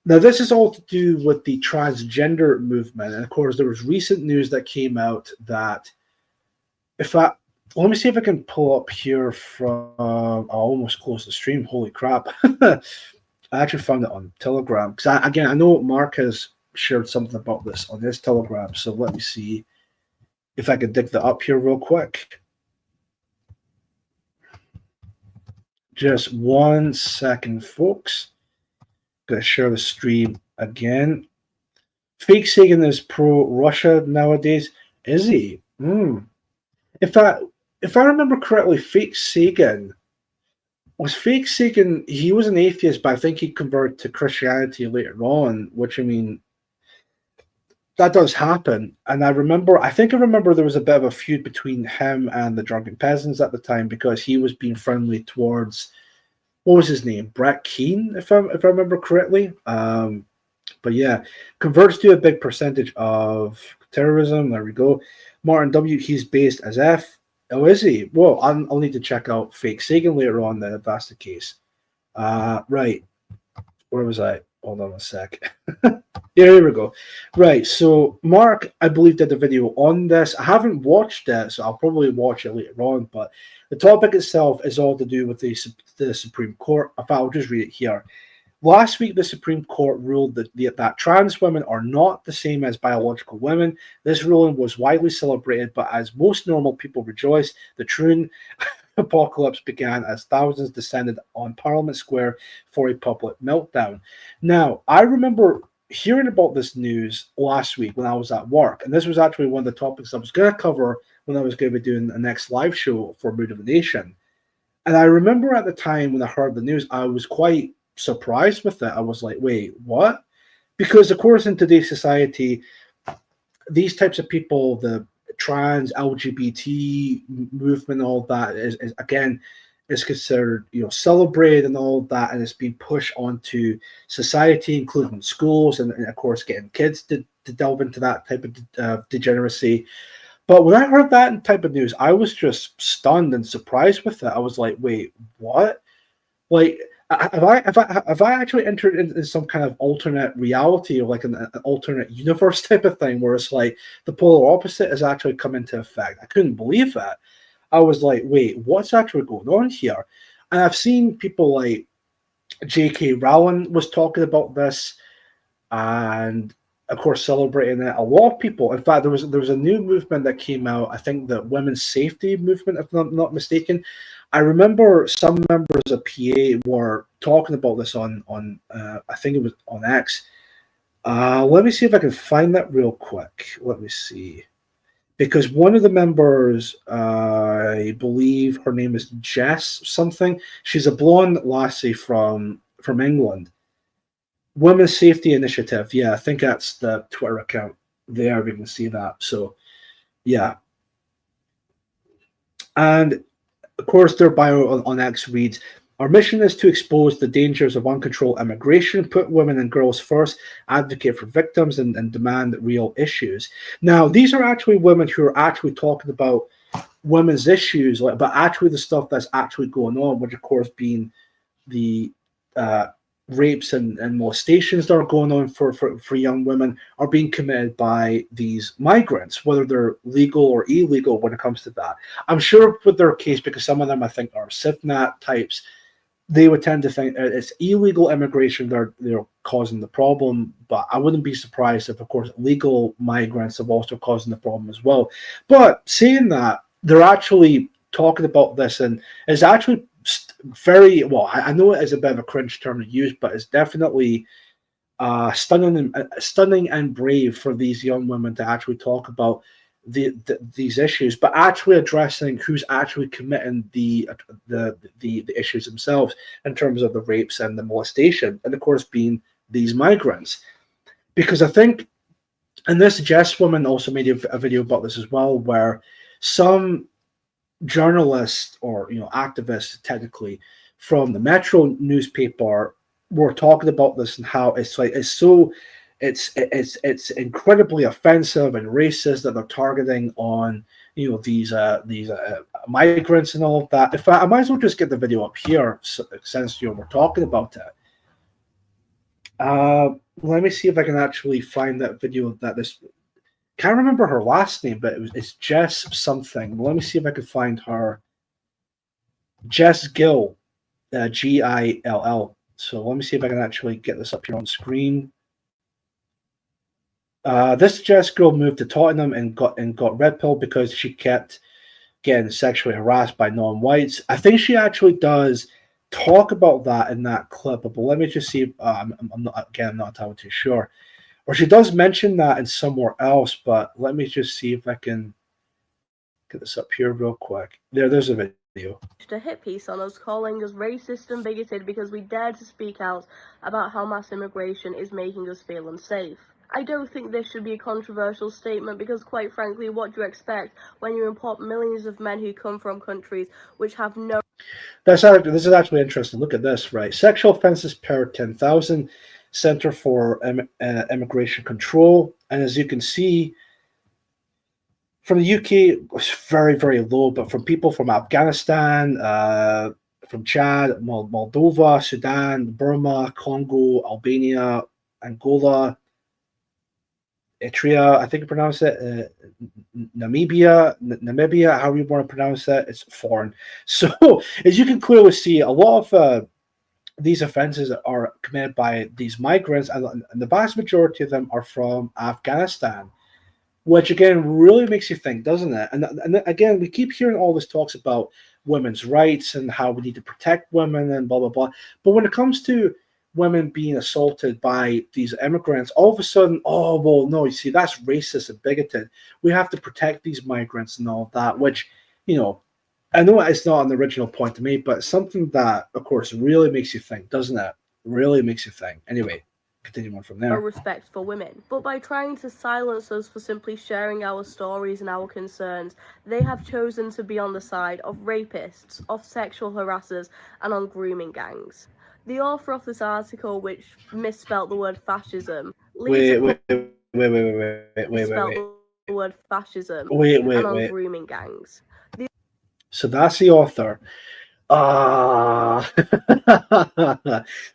Now, this is all to do with the transgender movement. And of course, there was recent news that came out that let me see if I can pull up here from, I almost closed the stream. Holy crap. I actually found it on Telegram. Because I know Mark has shared something about this on his Telegram. So let me see if I can dig that up here real quick. Just 1 second, folks. Gonna share the stream again. Fake Sagan is pro-Russia nowadays. Is he? If I remember correctly, Fake Sagan, he was an atheist, but I think he converted to Christianity later on, which, I mean, that does happen. And I think I remember there was a bit of a feud between him and the Drunken Peasants at the time, because he was being friendly towards, what was his name? Brett Keane, if I remember correctly. But yeah, converts to a big percentage of terrorism. There we go. Martin W. He's based as F. Oh, is he? Well, I'll need to check out Fake Sagan later on then if that's the case. Right. Where was I? Hold on a sec. Yeah, here we go. Right, so Mark, I believe, did a video on this. I haven't watched it, so I'll probably watch it later on, but the topic itself is all to do with the Supreme Court. In fact, I'll just read it here. Last week, the Supreme Court ruled that trans women are not the same as biological women. This ruling was widely celebrated, but as most normal people rejoiced, the true apocalypse began as thousands descended on Parliament Square for a public meltdown. Now, I remember hearing about this news last week when I was at work, and this was actually one of the topics I was going to cover when I was going to be doing the next live show for Mood of the Nation. And I remember at the time when I heard the news, I was quite surprised with it. I was like, wait, what? Because, of course, in today's society, these types of people, the trans, LGBT movement, all that is again is considered, celebrated and all that, and it's being pushed onto society, including schools, and of course getting kids to delve into that type of degeneracy. But when I heard that type of news, I was just stunned and surprised with it. I was like, wait, what? Like, have I actually entered into some kind of alternate reality, or like an alternate universe type of thing, where it's like the polar opposite has actually come into effect? I couldn't believe that. I was like, wait, what's actually going on here? And I've seen people like J.K. Rowling was talking about this, and of course celebrating it. A lot of people, in fact, there was a new movement that came out. I think the women's safety movement, if I'm not mistaken. I remember some members of PA were talking about this on I think it was on X. Let me see if I can find that real quick. Let me see. Because one of the members, I believe her name is Jess something. She's a blonde lassie from England. Women's Safety Initiative. Yeah, I think that's the Twitter account there. We can see that. So, yeah. And of course, their bio on X reads, "Our mission is to expose the dangers of uncontrolled immigration, put women and girls first, advocate for victims, and demand real issues." Now, these are actually women who are actually talking about women's issues, but actually the stuff that's actually going on, which of course being the rapes and molestations that are going on for young women are being committed by these migrants, whether they're legal or illegal when it comes to that. I'm sure with their case, because some of them I think are SIFNAT types, they would tend to think it's illegal immigration they're causing the problem, but I wouldn't be surprised if, of course, legal migrants have also causing the problem as well. But saying that, they're actually talking about this, and it's actually very well. I know it is a bit of a cringe term to use, but it's definitely stunning and brave for these young women to actually talk about these issues, but actually addressing who's actually committing the issues themselves in terms of the rapes and the molestation, and of course being these migrants. Because I think, and this Jess woman also made a video about this as well, where some journalists or activists technically from the Metro newspaper were talking about this and how it's incredibly offensive and racist that they're targeting on these migrants and all of that. In fact, I might as well just get the video up here since we're talking about it. Let me see if I can actually find that video that this. Can't remember her last name, but it's Jess something. Let me see if I can find her. Jess Gill, Gill. So let me see if I can actually get this up here on screen. This Jess Gill moved to Tottenham and got red pilled because she kept getting sexually harassed by non-whites. I think she actually does talk about that in that clip, but let me just see. I'm not entirely too sure. Or she does mention that in somewhere else, but let me just see if I can get this up here real quick. There's a video. A hit piece on us, calling us racist and bigoted because we dared to speak out about how mass immigration is making us feel unsafe. I don't think this should be a controversial statement because, quite frankly, what do you expect when you import millions of men who come from countries which have no... This is actually interesting. Look at this, right? Sexual offenses per 10,000. Center for Immigration Control, and as you can see, From the UK, it was very, very low, but from people from Afghanistan, from Chad, Moldova, Sudan, Burma, Congo, Albania, Angola, Eritrea, I think you pronounce it, Namibia, however you want to pronounce that, it's foreign. So, as you can clearly see, a lot of these offenses are committed by these migrants, and the vast majority of them are from Afghanistan, which again really makes you think, doesn't it? And again, we keep hearing all this talks about women's rights and how we need to protect women and blah, blah, blah. But when it comes to women being assaulted by these immigrants, all of a sudden, oh, well, no, you see, that's racist and bigoted. We have to protect these migrants and all that, which, you know, I know it's not an original point to me, but something that, of course, really makes you think, doesn't it? Really makes you think. Anyway, continue on from there. Respect for women. But by trying to silence us for simply sharing our stories and our concerns, they have chosen to be on the side of rapists, of sexual harassers, and on grooming gangs. The author of this article, which misspelt the word fascism, Wait. the word fascism and on grooming gangs. So that's the author.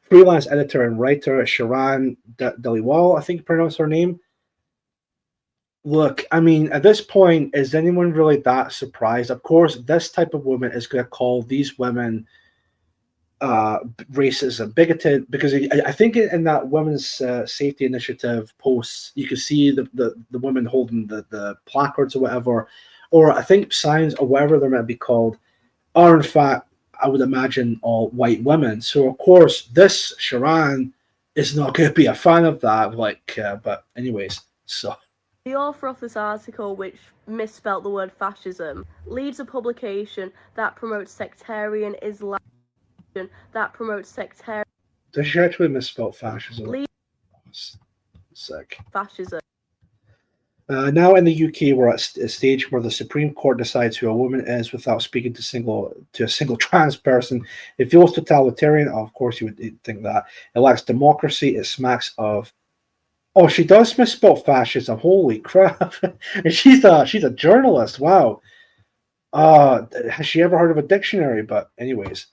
Freelance editor and writer Sharan Dhaliwal, I think you pronounce her name. Look, I mean, at this point, is anyone really that surprised? Of course, this type of woman is going to call these women racist and bigoted, because I think in that women's safety initiative posts, you can see the women holding the placards or whatever, or I think signs or whatever they're meant to be called, are in fact, I would imagine, all white women. So of course, this Sharan is not going to be a fan of that. But anyways, so. The author of this article, which misspelt the word fascism, leads a publication that promotes sectarian Islam. Does she actually misspell fascism? Sick. Fascism. Now in the UK, we're at a stage where the Supreme Court decides who a woman is without speaking to a single trans person. It feels totalitarian. Oh, of course, you would think that. It lacks democracy. It smacks of. Oh, she does misspell fascism. Holy crap! And she's a journalist. Wow. Has she ever heard of a dictionary? But anyways.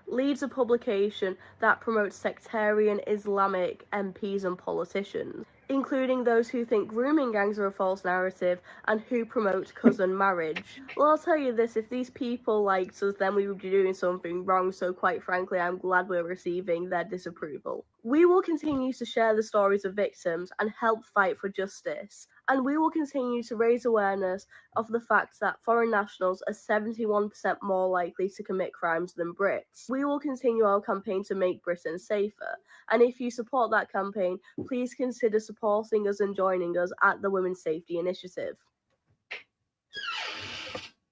Leads a publication that promotes sectarian Islamic MPs and politicians, including those who think grooming gangs are a false narrative and who promote cousin marriage. Well, I'll tell you this, if these people liked us, then we would be doing something wrong, so quite frankly, I'm glad we're receiving their disapproval. We will continue to share the stories of victims and help fight for justice, and we will continue to raise awareness of the fact that foreign nationals are 71% more likely to commit crimes than Brits. We will continue our campaign to make Britain safer, and if you support that campaign, please consider supporting us and joining us at the Women's Safety Initiative.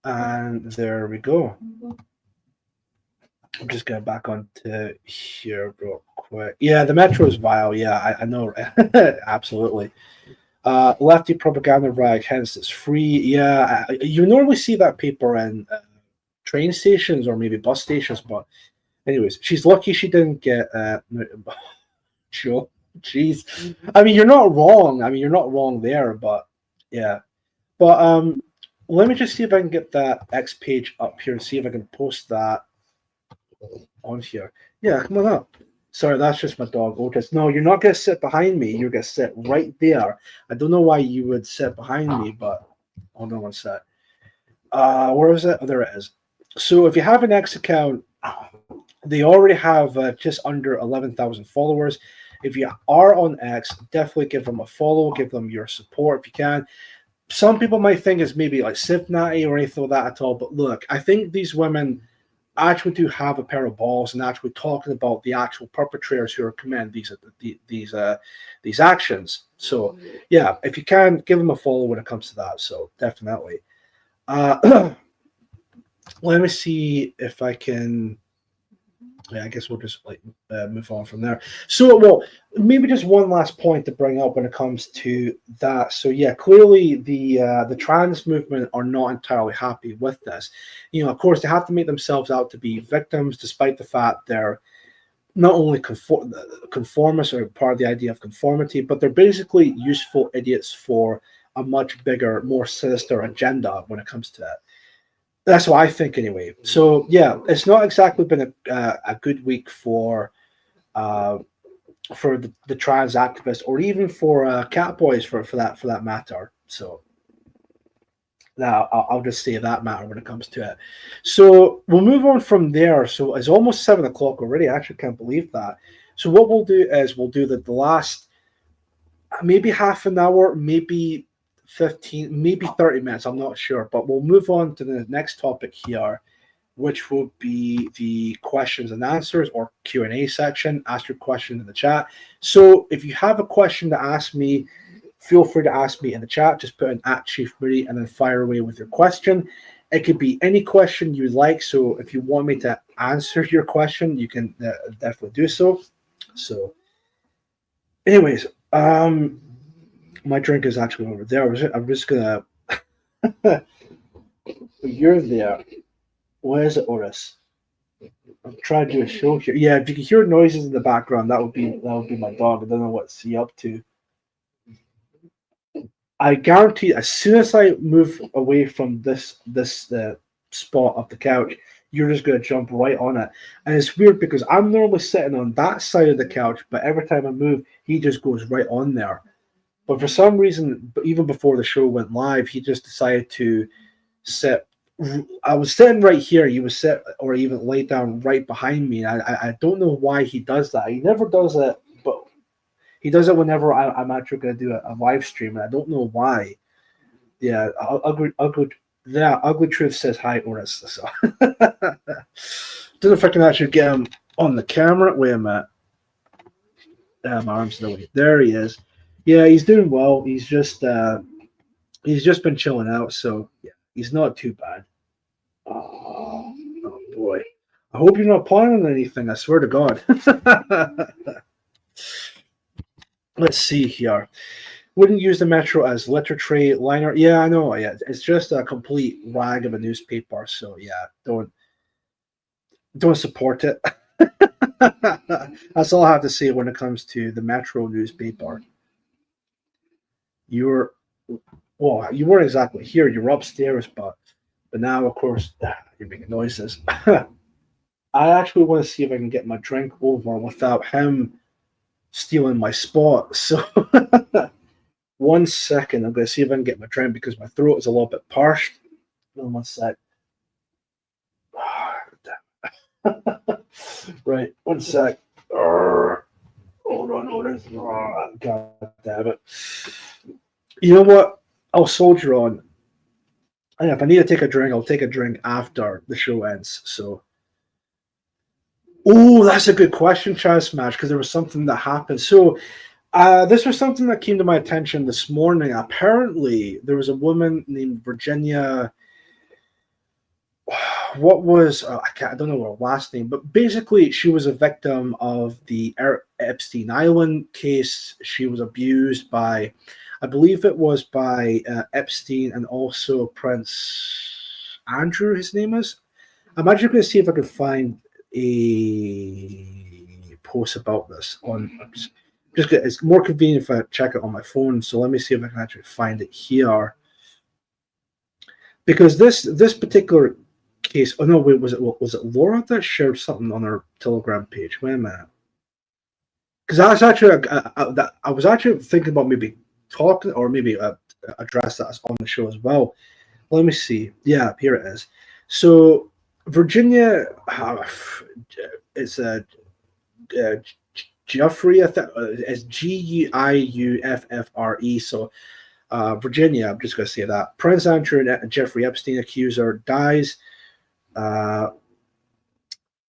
And there we go. I'm just going back onto here real quick. Yeah, the Metro is vile. Yeah, I know. Absolutely. Lefty propaganda rag, hence it's free. Yeah, you normally see that paper in train stations or maybe bus stations, but anyways, she's lucky she didn't get sure. Jeez. I mean, you're not wrong. I mean, you're not wrong there, but yeah. But let me just see if I can get that X page up here and see if I can post that on here. Yeah, come on up. Sorry, that's just my dog, Otis. No, you're not going to sit behind me. You're going to sit right there. I don't know why you would sit behind me, but hold on one sec. Where is it? Oh, there it is. So if you have an X account, they already have just under 11,000 followers. If you are on X, definitely give them a follow. Give them your support if you can. Some people might think it's maybe like Civ Natty or anything like that at all. But look, I think these women actually do have a pair of balls and actually talking about the actual perpetrators who are committing these actions. So yeah, if you can, give them a follow when it comes to that. So definitely. Let me see if I can. Yeah, I guess we'll just move on from there. So, well, maybe just one last point to bring up when it comes to that. So, yeah, clearly the trans movement are not entirely happy with this. You know, of course, they have to make themselves out to be victims, despite the fact they're not only conformists or part of the idea of conformity, but they're basically useful idiots for a much bigger, more sinister agenda when it comes to it. That's what I think, anyway. So yeah, it's not exactly been a good week for the trans activists, or even for Catboys for that matter. So now I'll just say that matter when it comes to it. So we'll move on from there. So it's almost 7 o'clock already. I actually can't believe that. So what we'll do is we'll do the last maybe half an hour, maybe 15, maybe 30 minutes. I'm not sure, but we'll move on to the next topic here, which will be the questions and answers, or Q&A section. Ask your question in the chat. So if you have a question to ask me, feel free to ask me in the chat. Just put in @ChiefMoody and then fire away with your question. It could be any question you like. So if you want me to answer your question, you can definitely do so. So anyways, my drink is actually over there. I'm just gonna you're there. Where is it, Oris? I'm trying to do a show here. Yeah, if you can hear noises in the background, that would be my dog. I don't know what's he up to. I guarantee, as soon as I move away from this spot of the couch, you're just gonna jump right on it. And it's weird because I'm normally sitting on that side of the couch, but every time I move, he just goes right on there. But for some reason, even before the show went live, he just decided to sit. I was sitting right here. He was sit or even lay down right behind me. I don't know why he does that. He never does it, but he does it whenever I'm actually going to do a live stream, and I don't know why. Yeah, Ugly Truth says hi, Oris. So don't know if I can actually get him on the camera. Wait a minute. My arm's in the way. There he is. Yeah, he's doing well. He's just been chilling out, so yeah, he's not too bad. Oh boy. I hope you're not planning on anything, I swear to God. Let's see here. Wouldn't use the Metro as letter tray liner. Yeah, I know. Yeah, it's just a complete rag of a newspaper. So yeah, don't support it. That's all I have to say when it comes to the Metro newspaper. You weren't exactly here. You were upstairs, but now, of course, you're making noises. I actually want to see if I can get my drink over without him stealing my spot. So 1 second. I'm going to see if I can get my drink because my throat is a little bit parched. Hold on 1 sec. Right, 1 sec. Hold on. God damn it. You know what? I'll soldier on. And if I need to take a drink, I'll take a drink after the show ends. So, that's a good question, Chaz Smash, because there was something that happened. So, this was something that came to my attention this morning. Apparently, there was a woman named Virginia. What was I don't know her last name, but basically she was a victim of the Epstein Island case. She was abused by, I believe it was by Epstein and also Prince Andrew, his name is. I'm actually going to see if I can find a post about this on. It's more convenient if I check it on my phone. So let me see if I can actually find it here. Because this particular case, oh no, wait, was it Laura that shared something on her Telegram page? Wait a minute, because I was actually thinking about maybe talking or maybe address that on the show as well. Let me see. Yeah, here it is. So Virginia, it's a Jeffrey. It's Guiuffre. So Virginia, I'm just going to say that Prince Andrew and Jeffrey Epstein accuser dies.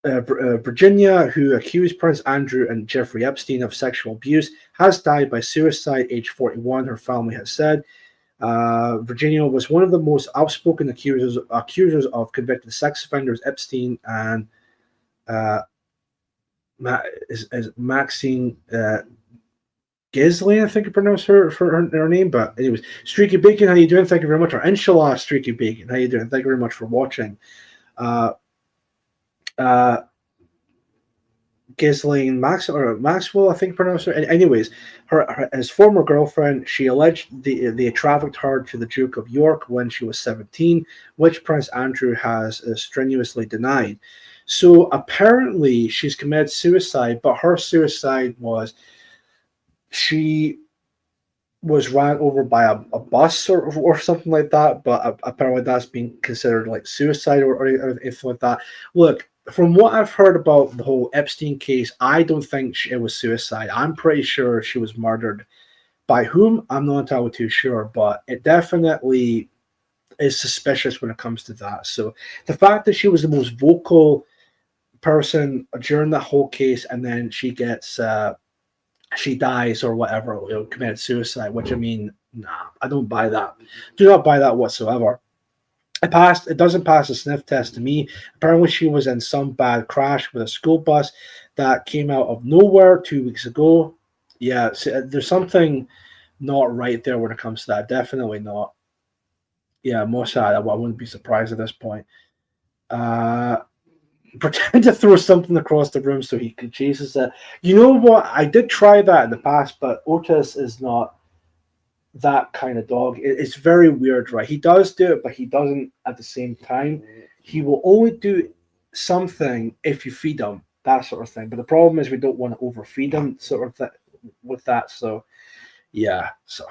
Virginia, who accused Prince Andrew and Jeffrey Epstein of sexual abuse, has died by suicide, age 41, her family has said. Virginia was one of the most outspoken accusers of convicted sex offenders. Epstein and Maxine Gisley, I think I pronounced her name. But anyways, Streaky Bacon, how you doing? Thank you very much. Or Inshallah, Streaky Bacon, how you doing? Thank you very much for watching. Ghislaine Maxwell, I think pronounced her. Anyways, his former girlfriend, she alleged they trafficked her to the Duke of York when she was 17, which Prince Andrew has strenuously denied. So apparently she's committed suicide, but her suicide was she was ran over by a bus or something like that, but apparently that's being considered like suicide or anything like that. Look, from what I've heard about the whole Epstein case, I don't think it was suicide. I'm pretty sure she was murdered. By whom? I'm not entirely too sure, but it definitely is suspicious when it comes to that. So the fact that she was the most vocal person during that whole case, and then she gets she dies or whatever, committed suicide, which I mean, nah, I don't buy that. Do not buy that whatsoever. It doesn't pass a sniff test to me. Apparently she was in some bad crash with a school bus that came out of nowhere 2 weeks ago. Yeah, there's something not right there when it comes to that. Definitely not. Yeah, Mossad, I wouldn't be surprised at this point. Pretend to throw something across the room so he can chase us. You know what? I did try that in the past, but Otis is not that kind of dog. It's very weird, right? He does do it, but he doesn't at the same time. He will only do something if you feed him, that sort of thing. But the problem is we don't want to overfeed him, sort of with that. So, yeah. So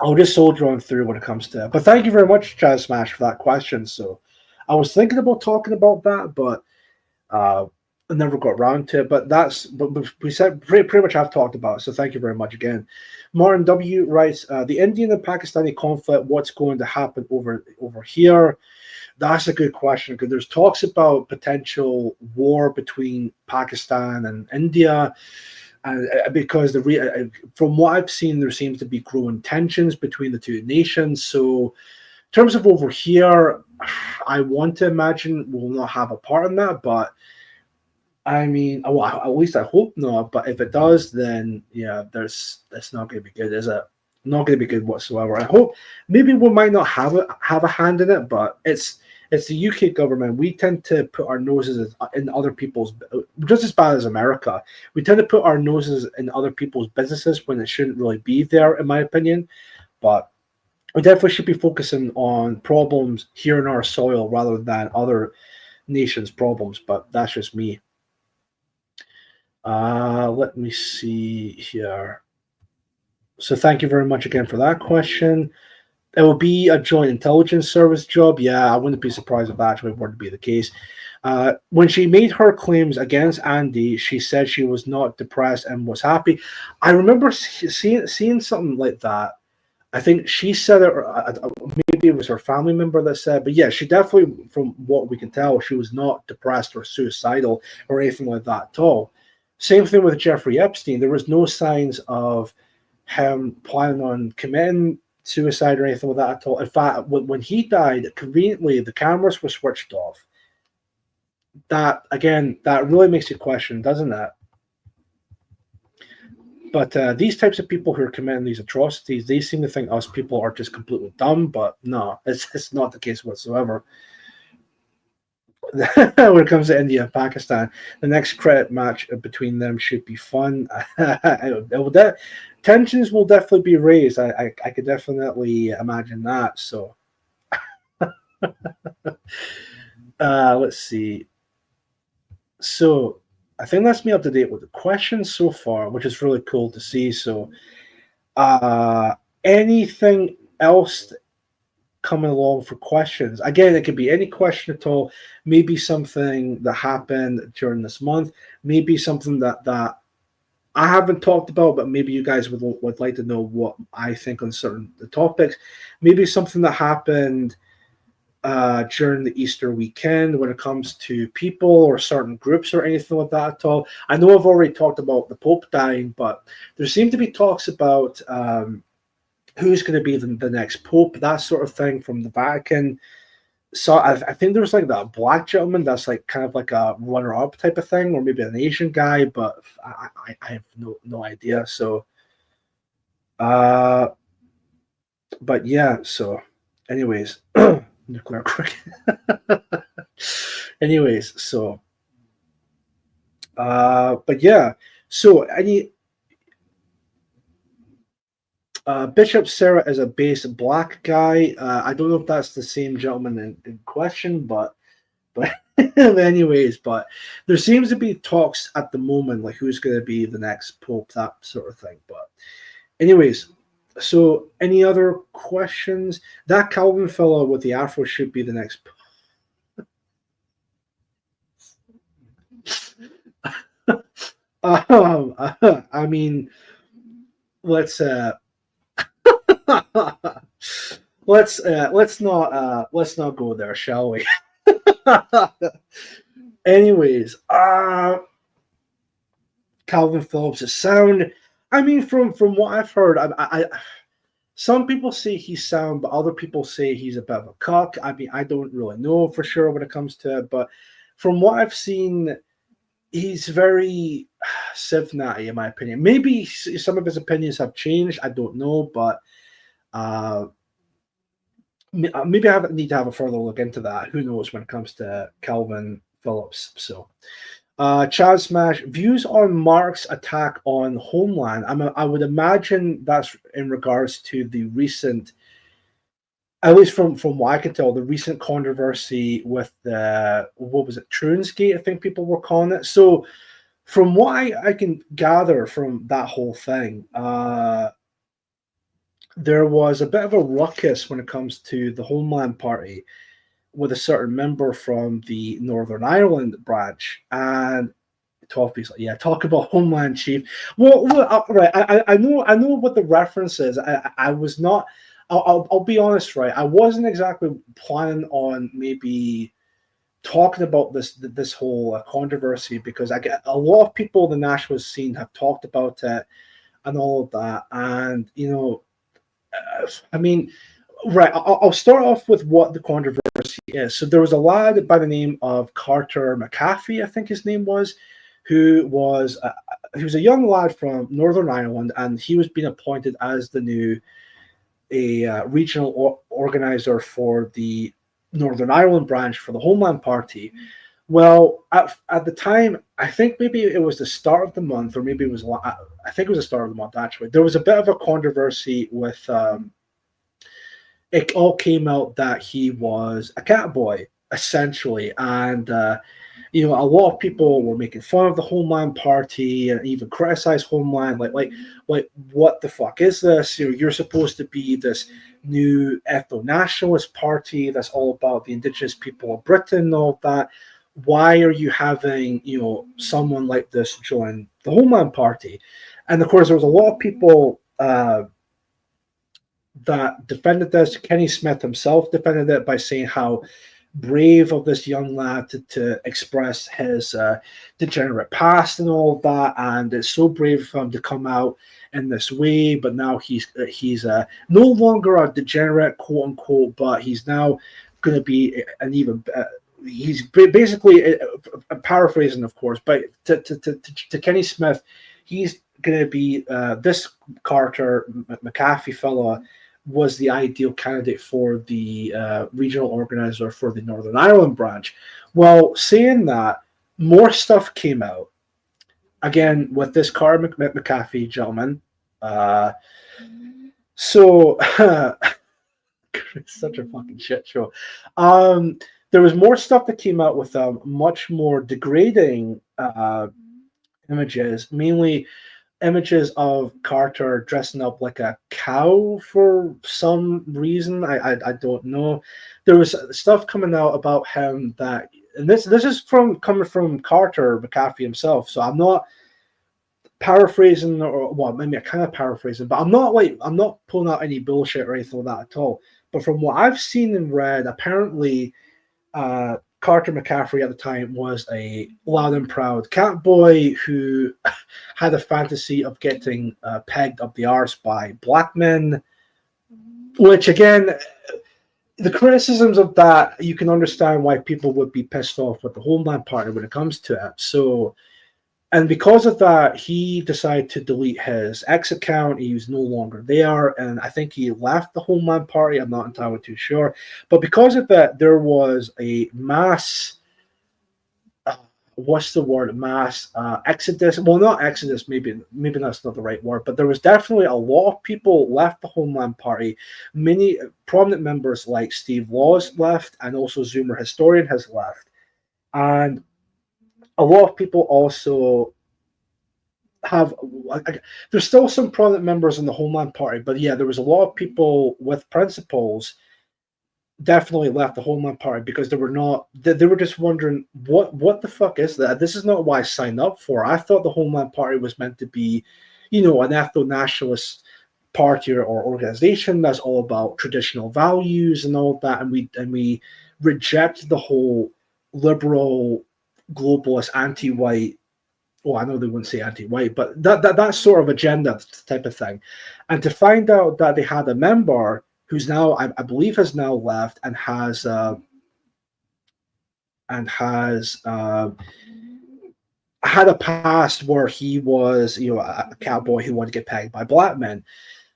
I'll just soldier on through when it comes to it. But thank you very much, Chaz Smash, for that question. So I was thinking about talking about that, but I never got around to it. But we said pretty much have talked about it. So thank you very much again. Martin W writes, the Indian and Pakistani conflict, what's going to happen over here? That's a good question, because there's talks about potential war between Pakistan and India. And because from what I've seen, there seems to be growing tensions between the two nations. So in terms of over here, I want to imagine we'll not have a part in that, but I mean, well, at least I hope not. But if it does, then yeah, it's not going to be good, is it? Not going to be good whatsoever. I hope maybe we might not have a hand in it, but it's the UK government. We tend to put our noses in other people's, just as bad as America. We tend to put our noses in other people's businesses when it shouldn't really be there, in my opinion. But we definitely should be focusing on problems here in our soil rather than other nations' problems. But that's just me. Let me see here. So thank you very much again for that question. It will be a joint intelligence service job. Yeah, I wouldn't be surprised if that actually were to be the case. When she made her claims against Andy, she said she was not depressed and was happy. I remember seeing something like that. I think she said it, maybe it was her family member that said, but yeah, she definitely, from what we can tell, she was not depressed or suicidal or anything like that at all. Same thing with Jeffrey Epstein. There was no signs of him planning on committing suicide or anything like that at all. In fact, when he died, conveniently, the cameras were switched off. That, again, that really makes you question, doesn't it? But these types of people who are committing these atrocities, they seem to think us people are just completely dumb, but no, it's not the case whatsoever. When it comes to India and Pakistan, the next cricket match between them should be fun. Tensions will definitely be raised. I could definitely imagine that. So let's see. So I think that's me up to date with the questions so far, which is really cool to see. So anything else coming along for questions? Again, it could be any question at all. Maybe something that happened during this month. Maybe something that I haven't talked about, but maybe you guys would like to know what I think on certain topics. Maybe something that happened during the Easter weekend when it comes to people or certain groups or anything like that at all. I know I've already talked about the Pope dying, but there seem to be talks about who's going to be the next Pope, that sort of thing from the Vatican. So I think there's like that black gentleman that's like kind of like a runner-up type of thing, or maybe an Asian guy, but I have no idea. So, but yeah. So, anyways, nuclear cricket. Anyways, so But yeah, so any Bishop Sarah is a base black guy. I don't know if that's the same gentleman in question, but anyways, but there seems to be talks at the moment, like who's going to be the next pope, that sort of thing. But anyways, so any other questions? That Calvin fellow with the afro should be the next I mean, let's let's not go there, shall we? Anyways, Calvin Phillips' sound. I mean, from what I've heard, I some people say he's sound, but other people say he's a bit of a cuck. I mean, I don't really know for sure when it comes to it, but from what I've seen, he's very civ-natty, in my opinion. Maybe some of his opinions have changed. I don't know, but maybe I need to have a further look into that. Who knows when it comes to Calvin Phillips. So, Chad Smash, views on Mark's attack on Homeland. I would imagine that's in regards to the recent, at least from what I can tell, the recent controversy with the, what was it, Troonsgate, I think people were calling it. So from what I can gather from that whole thing, there was a bit of a ruckus when it comes to the Homeland Party with a certain member from the Northern Ireland branch. And Toffee's like, yeah, talk about Homeland Chief. Well, right, I know what the reference is. I was not, I'll be honest, right? I wasn't exactly planning on maybe talking about this whole controversy, because I get a lot of people in the nationalist scene have talked about it and all of that. And, you know, I mean, right, I'll start off with what the controversy is. So there was a lad by the name of Carter McAfee, I think his name was, who was a young lad from Northern Ireland, and he was being appointed as the new regional organizer for the Northern Ireland branch for the Homeland Party. Well, at the time, I think maybe it was the start of the month, or maybe it was, I think it was the start of the month, actually. There was a bit of a controversy with, it all came out that he was a cat boy, essentially. And, you know, a lot of people were making fun of the Homeland Party and even criticized Homeland, like what the fuck is this? You know, you're supposed to be this new ethno-nationalist party that's all about the indigenous people of Britain and all that. Why are you having, you know, someone like this join the Homeland Party? And of course, there was a lot of people that defended this. Kenny Smith himself defended it by saying how brave of this young lad to express his degenerate past and all of that, and it's so brave for him to come out in this way. But now he's no longer a degenerate, quote unquote, but he's now going to be an even he's basically paraphrasing, of course, but to Kenny Smith, he's going to be this Carter McAfee fella was the ideal candidate for the regional organizer for the Northern Ireland branch. Well, saying that, more stuff came out again with this Carter McAfee gentleman. So it's such a fucking shit show. There was more stuff that came out with much more degrading images, mainly images of Carter dressing up like a cow for some reason. I don't know. There was stuff coming out about him that, and this is coming from Carter McAfee himself. So I'm not paraphrasing, or well, maybe I kind of paraphrasing, but I'm not pulling out any bullshit or anything like that at all. But from what I've seen and read, apparently Carter McCaffrey at the time was a loud and proud cat boy who had a fantasy of getting pegged up the arse by black men, which again, the criticisms of that, you can understand why people would be pissed off with the Homeland Party when it comes to it. So, and because of that, he decided to delete his X account. He was no longer there, and I think he left the Homeland Party. I'm not entirely too sure. But because of that, there was a mass, what's the word, mass exodus. Well, not exodus, maybe that's not the right word, but there was definitely a lot of people left the Homeland Party. Many prominent members like Steve Laws left, and also Zoomer Historian has left. And a lot of people also have, there's still some prominent members in the Homeland Party, but yeah, there was a lot of people with principles definitely left the Homeland Party because they were just wondering what the fuck is that? This is not what I signed up for. I thought the Homeland Party was meant to be, an ethno-nationalist party or organization that's all about traditional values and all of that, and we reject the whole liberal, globalist, anti-white. Well, I know they wouldn't say anti-white, but that sort of agenda type of thing. And to find out that they had a member who's now, I believe, has now left and has had a past where he was, a cowboy who wanted to get pegged by black men.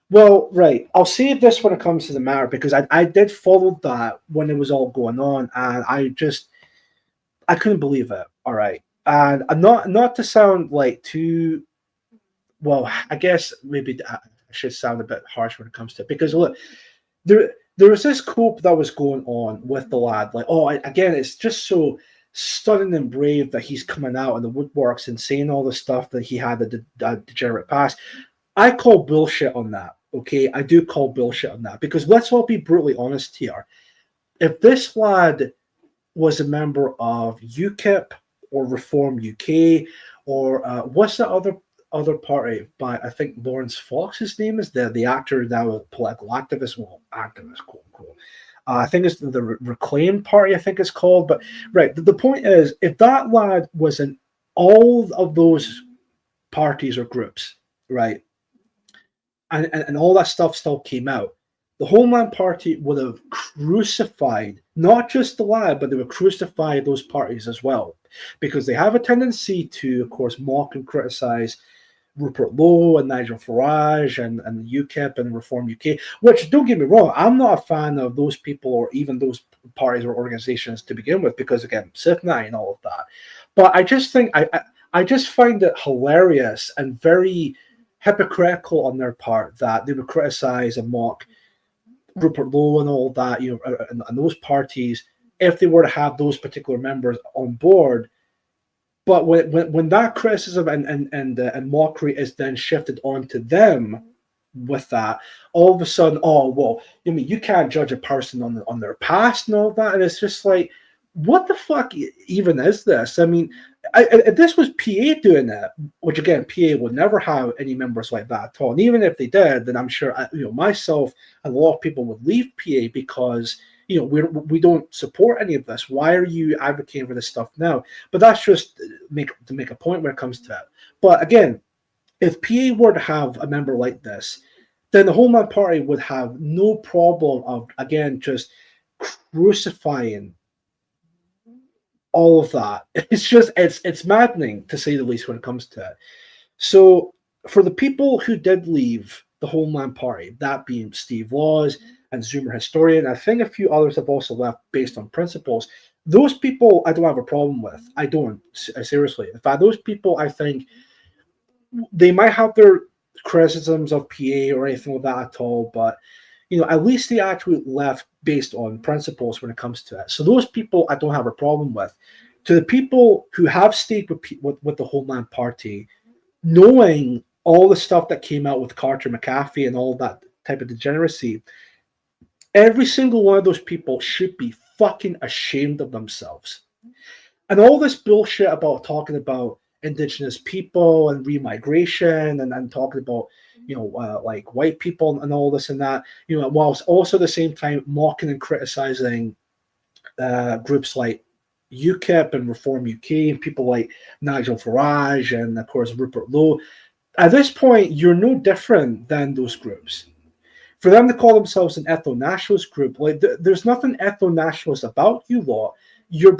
Well, right. I'll save this when it comes to the matter because I did follow that when it was all going on, and I couldn't believe it. All right, and not to sound like too, well, I guess maybe I should sound a bit harsh when it comes to it because look. There was this cope that was going on with the lad. Like, again, it's just so stunning and brave that he's coming out in the woodworks and saying all the stuff that he had a degenerate past. I call bullshit on that, okay? I do call bullshit on that because let's all be brutally honest here. If this lad was a member of UKIP or Reform UK or what's the other party by, I think, Lawrence Fox, his name is, the actor that was a political activist, quote unquote. I think it's the Reclaim Party, I think it's called. But right, the point is, if that lad was in all of those parties or groups, right, and all that stuff still came out, the Homeland Party would have crucified not just the lad, but they would crucify those parties as well, because they have a tendency to, of course, mock and criticize Rupert Lowe and Nigel Farage and UKIP and Reform UK, which, don't get me wrong, I'm not a fan of those people or even those parties or organizations to begin with, because again, SIFNI and all of that. But I just think I just find it hilarious and very hypocritical on their part that they would criticize and mock Rupert Lowe and all that, and those parties if they were to have those particular members on board. But when that criticism and mockery is then shifted onto them with that, all of a sudden, you can't judge a person on their past and all that, and it's just like, what the fuck even is this? I mean, if this was PA doing it, which again, PA would never have any members like that at all, and even if they did, then I'm sure myself and a lot of people would leave PA because we don't support any of this. Why are you advocating for this stuff now? But that's just to make a point when it comes to that. But again, if PA were to have a member like this, then the Homeland Party would have no problem of, again, just crucifying all of that. It's maddening, to say the least, when it comes to it. So for the people who did leave the Homeland Party, that being Steve Laws and Zoomer Historian, I think a few others have also left based on principles. Those people I don't have a problem with. I don't, seriously. In fact, those people, I think, they might have their criticisms of PA or anything like that at all, but at least they actually left based on principles when it comes to it. So those people I don't have a problem with. To the people who have stayed with the Homeland Party, knowing all the stuff that came out with Carter McAfee and all that type of degeneracy, every single one of those people should be fucking ashamed of themselves. And all this bullshit about talking about Indigenous people and remigration and talking about, like white people and all this and that, whilst also at the same time mocking and criticizing groups like UKIP and Reform UK and people like Nigel Farage and, of course, Rupert Lowe. At this point, you're no different than those groups. For them to call themselves an ethno-nationalist group, like there's nothing ethno-nationalist about you lot. You've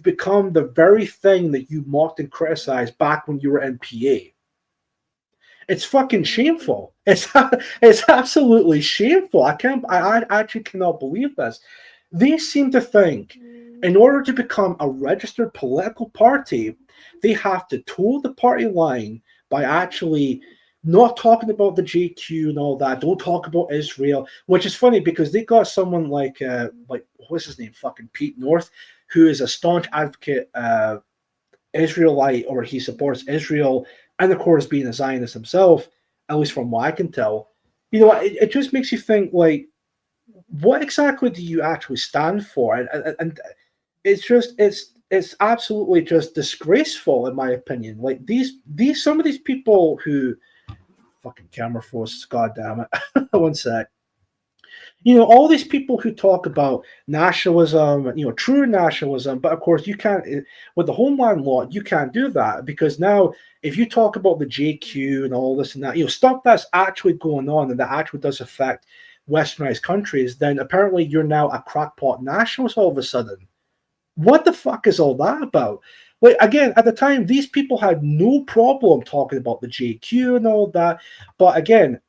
become the very thing that you mocked and criticized back when you were in PA. It's fucking shameful. It's absolutely shameful. I actually cannot believe this. They seem to think in order to become a registered political party, they have to toe the party line by actually not talking about the JQ and all that. Don't talk about Israel, which is funny because they got someone like what's his name, fucking Pete North, who is a staunch advocate Israelite, or he supports Israel, and of course being a Zionist himself, at least from what I can tell. You know, it just makes you think, like, what exactly do you actually stand for? And it's just it's absolutely just disgraceful, in my opinion. Like these some of these people who fucking camera force, god damn it. One sec. You know, all these people who talk about nationalism, you know, true nationalism, but of course you can't, with the Homeland Law, you can't do that, because now if you talk about the JQ and all this and that, you know, stuff that's actually going on and that actually does affect westernized countries, then apparently you're now a crackpot nationalist all of a sudden. What the fuck is all that about? Like, again, at the time, these people had no problem talking about the JQ and all that, but again,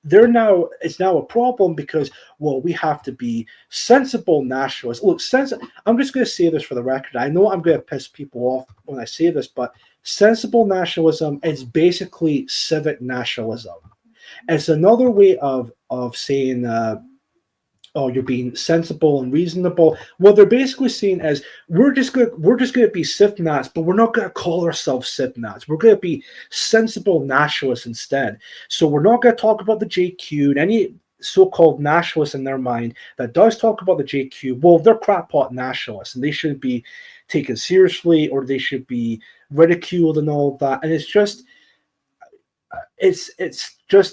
it's now a problem because, well, we have to be sensible nationalists. Look, I'm just going to say this for the record. I know I'm going to piss people off when I say this, but sensible nationalism is basically civic nationalism. It's another way of saying, oh, you're being sensible and reasonable. What they're basically saying is, we're just going to be civ-nats, but we're not going to call ourselves civ-nats. We're going to be sensible nationalists instead. So we're not going to talk about the JQ, and any so-called nationalist in their mind that does talk about the JQ, well, they're crackpot nationalists, and they shouldn't be taken seriously, or they should be ridiculed and all that. And it's just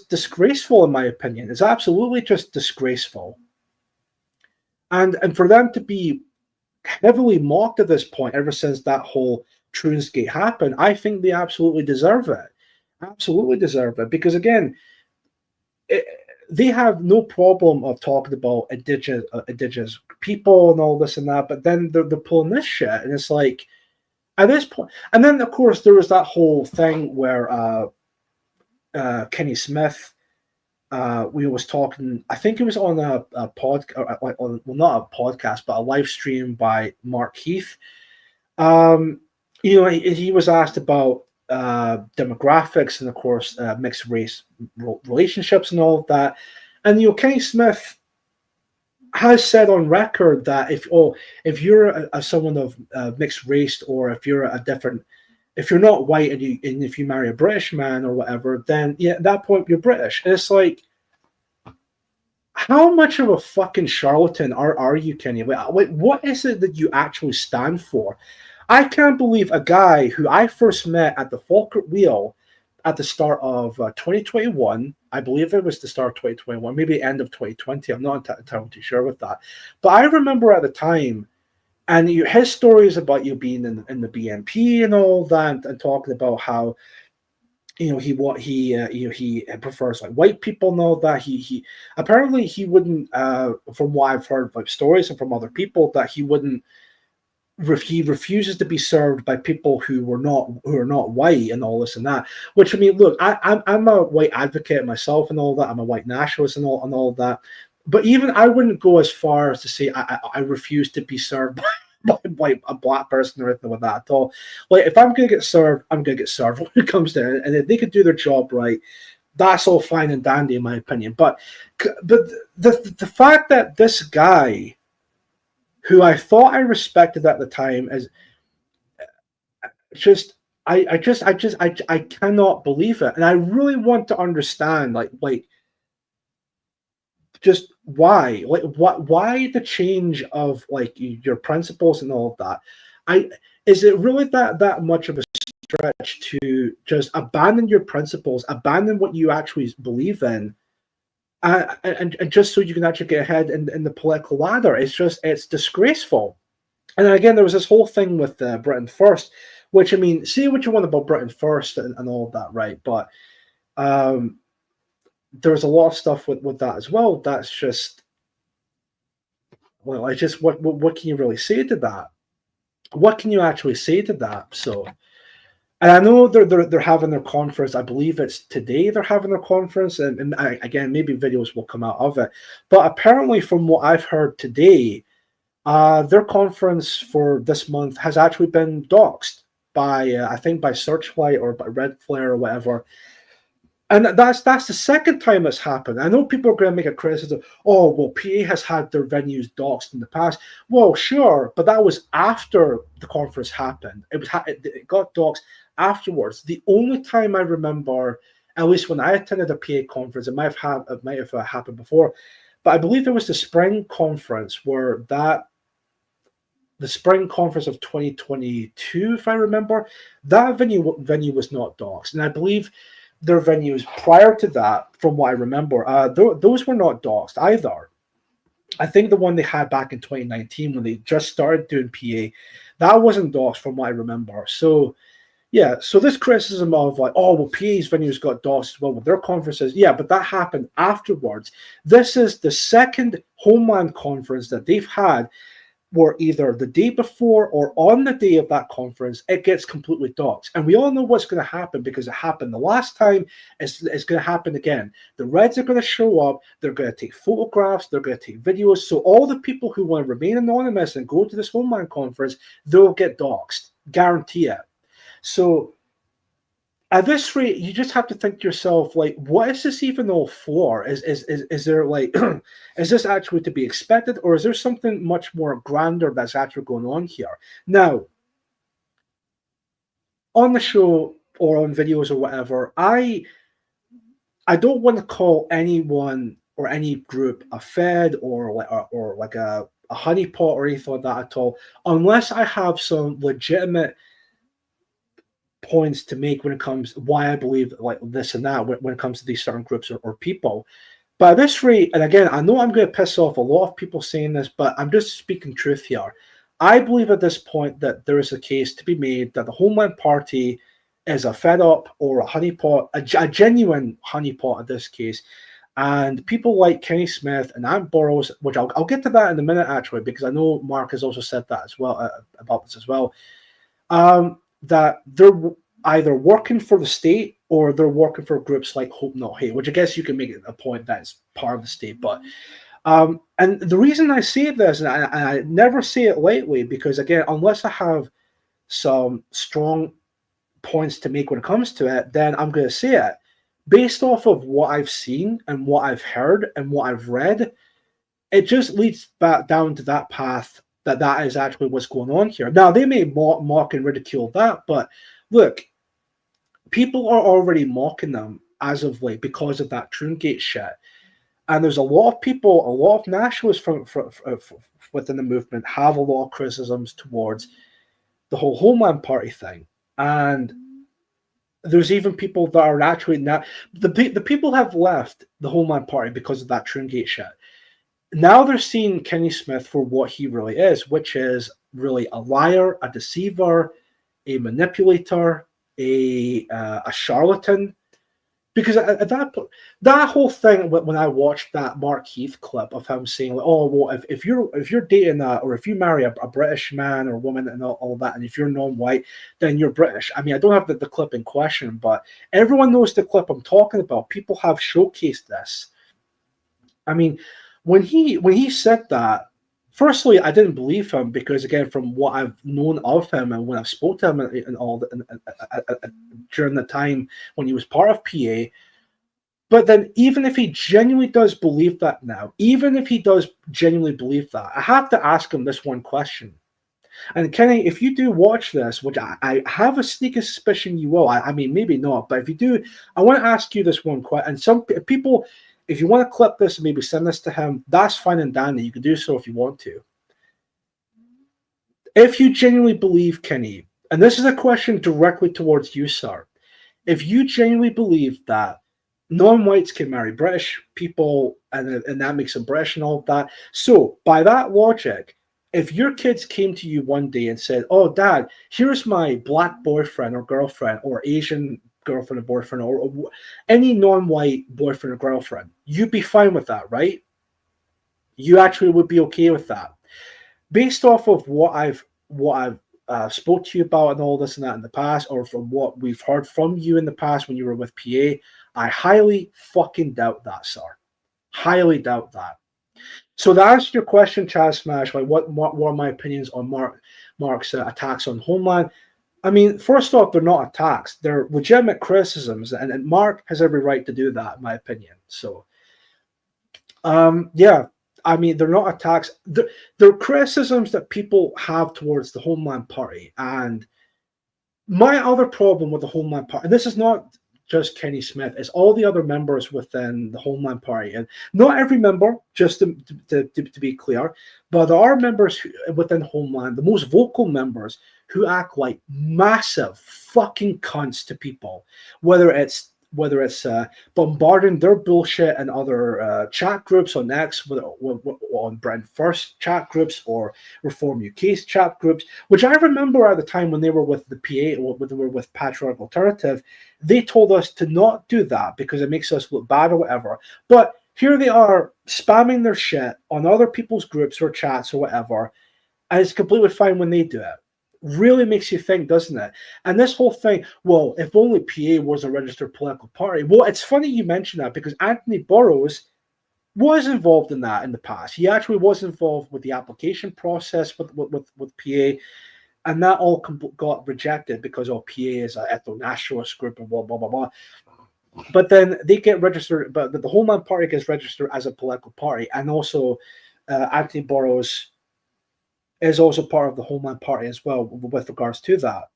disgraceful, in my opinion. It's absolutely just disgraceful. And for them to be heavily mocked at this point ever since that whole Trunesgate happened, I think they absolutely deserve it. Absolutely deserve it. Because again, they have no problem of talking about indigenous people and all this and that, but then they're pulling this shit, and it's like, at this point, and then of course there was that whole thing where Kenny Smith, we was talking, I think it was on a podcast, well, not a podcast, but a live stream by Mark Heath. You know, he was asked about demographics and, of course, mixed race relationships and all of that. And, you know, Kenny Smith has said on record that if you're someone of mixed race, or if you're if you're not white and if you marry a British man or whatever, then yeah, at that point you're British. And it's like, how much of a fucking charlatan are you, Kenny? Like, what is it that you actually stand for? I can't believe a guy who I first met at the Falkirk Wheel at the start of 2021. I believe it was the start of 2021, maybe end of 2020. I'm not entirely too sure with that. But I remember at the time, and his stories about you being in the BNP and all that, and talking about how, you know, he prefers like white people and all that. He apparently he wouldn't, from what I've heard, like stories and from other people, that he refuses to be served by people who are not white and all this and that. Which, I mean, look, I'm a white advocate myself and all that. I'm a white nationalist and all that. But even I wouldn't go as far as to say I refuse to be served by a black person or anything like that at all. Like, if I'm going to get served, I'm going to get served when it comes to it. And if they could do their job right, that's all fine and dandy, in my opinion. But the fact that this guy, who I thought I respected at the time, is just I cannot believe it. And I really want to understand, like just why the change of like your principles and all of that. Is it really that much of a stretch to just abandon your principles, abandon what you actually believe in, and just so you can actually get ahead in the political ladder? It's disgraceful. And then again, there was this whole thing with Britain First, which, I mean, say what you want about Britain First and all of that, right? But there's a lot of stuff with that as well. That's just, well, I just, what can you really say to that? What can you actually say to that? So, and I know they're having their conference. I believe it's today they're having their conference, and again, maybe videos will come out of it. But apparently, from what I've heard today, their conference for this month has actually been doxxed by, I think, by Searchlight or by Red Flare or whatever. And that's the second time it's happened. I know people are going to make a criticism. Oh, well, PA has had their venues doxxed in the past. Well, sure, but that was after the conference happened. It got doxxed afterwards. The only time I remember, at least when I attended a PA conference, it might have happened before, but I believe it was the spring conference where the spring conference of 2022, if I remember, that venue was not doxxed, and I believe their venues prior to that, from what I remember, those were not doxxed either. I think the one they had back in 2019 when they just started doing PA, that wasn't doxxed from what I remember. So, yeah, so this criticism of like, oh, well, PA's venues got doxxed as well with their conferences, yeah, but that happened afterwards. This is the second Homeland conference that they've had where either the day before or on the day of that conference, it gets completely doxxed. And we all know what's going to happen because it happened the last time. It's going to happen again. The Reds are going to show up. They're going to take photographs. They're going to take videos. So all the people who want to remain anonymous and go to this Homeland conference, they'll get doxxed. Guarantee it. So at this rate, you just have to think to yourself, like, what is this even all for? Is there like, is this actually to be expected, or is there something much more grander that's actually going on here? Now, on the show or on videos or whatever, I don't want to call anyone or any group a Fed or like a honeypot or anything like that at all, unless I have some legitimate points to make when it comes why I believe like this and that when it comes to these certain groups or people. But at this rate, and again, I know I'm going to piss off a lot of people saying this, but I'm just speaking truth here. I believe at this point that there is a case to be made that the Homeland Party is a fed up or a honeypot, a genuine honeypot in this case. And people like Kenny Smith and Ant Burrows, which I'll get to that in a minute actually, because I know Mark has also said that as well about this as well. That they're either working for the state or they're working for groups like Hope Not Hate, which I guess you can make it a point that it's part of the state. But and the reason I say this, and I never say it lightly, because again, unless I have some strong points to make when it comes to it, then I'm going to say it. Based off of what I've seen and what I've heard and what I've read, it just leads back down to that path that is actually what's going on here. Now, they may mock and ridicule that, but look, people are already mocking them as of late because of that Troongate shit. And there's a lot of people, a lot of nationalists from within the movement have a lot of criticisms towards the whole Homeland Party thing. And there's even people that are actually not... The people have left the Homeland Party because of that Troongate shit. Now they're seeing Kenny Smith for what he really is, which is really a liar, a deceiver, a manipulator, a charlatan. Because at that whole thing, when I watched that Mark Heath clip of him saying, like, "Oh, well, if you're dating or if you marry a British man or woman and all that, and if you're non-white, then you're British." I mean, I don't have the clip in question, but everyone knows the clip I'm talking about. People have showcased this. I mean, when he said that, firstly, I didn't believe him because, again, from what I've known of him and when I've spoke to him and all during the time when he was part of PA. But then, even if he genuinely does believe that now, even if he does genuinely believe that, I have to ask him this one question. And Kenny, if you do watch this, which I have a sneaky suspicion you will, I mean, maybe not, but if you do, I want to ask you this one question. And some people... If you want to clip this and maybe send this to him, that's fine and dandy. You can do so if you want to. If you genuinely believe, Kenny, and this is a question directly towards you, sir, if you genuinely believe that non-whites can marry British people and that makes them British and all of that, so by that logic, if your kids came to you one day and said, "Oh, Dad, here's my black boyfriend or girlfriend or Asian girlfriend or boyfriend or any non-white boyfriend or girlfriend," you'd be fine with that, right? You actually would be okay with that. Based off of what I've spoke to you about and all this and that in the past, or from what we've heard from you in the past when you were with PA, I highly fucking doubt that, sir. Highly doubt that. So to answer your question, Chaz Smash, like what are my opinions on Mark's attacks on Homeland? I mean, first off, they're not attacks; they're legitimate criticisms, and Mark has every right to do that, in my opinion. So, yeah, I mean, they're not attacks; they're criticisms that people have towards the Homeland Party. And my other problem with the Homeland Party, and this is not just Kenny Smith, it's all the other members within the Homeland Party, and not every member, just to be clear, but there are members within Homeland, the most vocal members, who act like massive fucking cunts to people, whether it's bombarding their bullshit in other chat groups on X, whether on Brent First chat groups or Reform UK's chat groups, which I remember at the time when they were with the PA, or when they were with Patriotic Alternative, they told us to not do that because it makes us look bad or whatever. But here they are spamming their shit on other people's groups or chats or whatever, and it's completely fine when they do it. Really makes you think, doesn't it? And this whole thing, well, if only PA was a registered political party. Well, it's funny you mention that because Anthony Burrows was involved in that in the past. He actually was involved with the application process with PA, and that all got rejected because PA is an ethno-nationalist group and blah, blah, blah, blah. But then they get registered, but the Homeland Party gets registered as a political party, and also Anthony Burrows is also part of the Homeland Party as well with regards to that.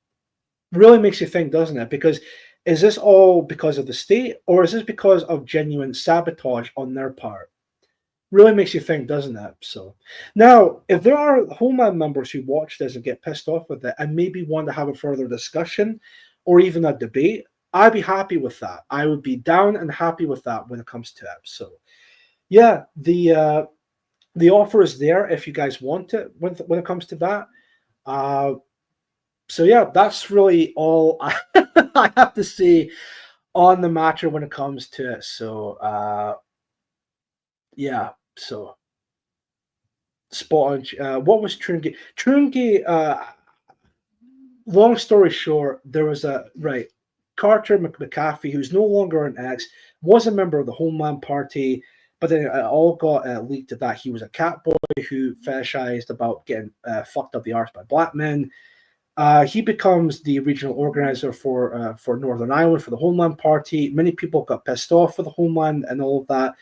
Really makes you think, doesn't it? Because is this all because of the state, or is this because of genuine sabotage on their part? Really makes you think, doesn't it? So now, if there are Homeland members who watch this and get pissed off with it and maybe want to have a further discussion or even a debate, I'd be happy with that. I would be down and happy with that when it comes to it. So yeah, the offer is there if you guys want it when it comes to that. So yeah, that's really all I have to say on the matter when it comes to it. So yeah, so spot on. What was Troongate? Troongate, long story short, there was Carter McAfee, who's no longer an X, was a member of the Homeland Party. But then it all got leaked that he was a cat boy who fetishized about getting fucked up the arse by black men. He becomes the regional organizer for Northern Ireland for the Homeland Party. Many people got pissed off for the Homeland and all of that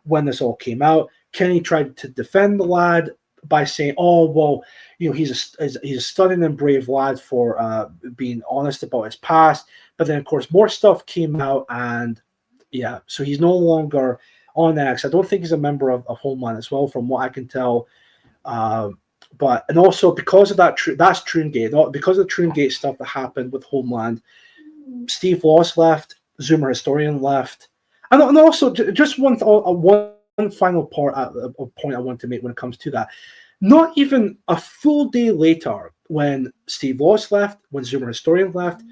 when this all came out. Kenny tried to defend the lad by saying, "Oh, well, you know, he's a stunning and brave lad for being honest about his past." But then, of course, more stuff came out, and yeah, so he's no longer on X. I don't think he's a member of Homeland as well, from what I can tell. But and also because of that's Troongate. Because of the Troongate stuff that happened with Homeland, Steve Loss left, Zoomer Historian left, and also just one final point I want to make when it comes to that. Not even a full day later, when Steve Loss left, when Zoomer Historian left.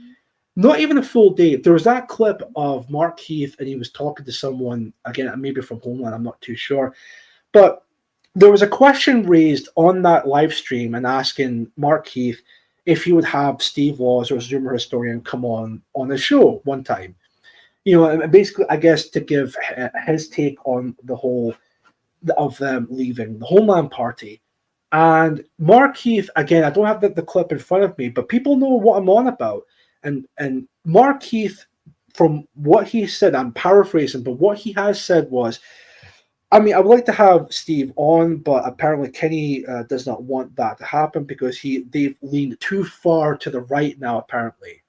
Not even a full day. There was that clip of Mark Heath, and he was talking to someone, again, maybe from Homeland, I'm not too sure. But there was a question raised on that live stream and asking Mark Heath if he would have Steve Laws or Zoomer Historian come on the show one time. You know, and basically, I guess, to give his take on the whole of them leaving the Homeland Party. And Mark Heath, again, I don't have the clip in front of me, but people know what I'm on about. And Mark Heath, from what he said, I'm paraphrasing, but what he has said was, I mean, I would like to have Steve on, but apparently Kenny does not want that to happen because they've leaned too far to the right now, apparently.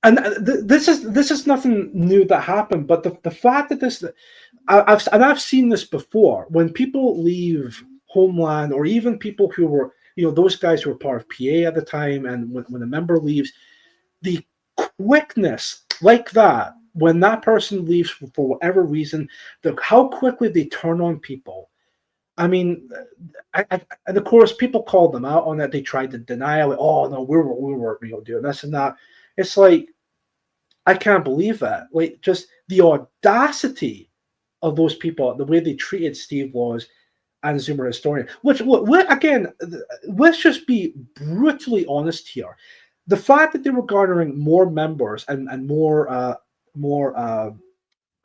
And this is nothing new that happened, but the fact that I've seen this before when people leave Homeland, or even people who were, you know, those guys who were part of PA at the time, and when a member leaves, the quickness like that, when that person leaves for whatever reason, how quickly they turn on people. I mean, and of course, people called them out on that. They tried to deny it. Like, oh no, we were doing this and that. It's like, I can't believe that. Like, just the audacity of those people, the way they treated Steve Laws and Zoomer Historian. Which, again, let's just be brutally honest here. The fact that they were garnering more members and more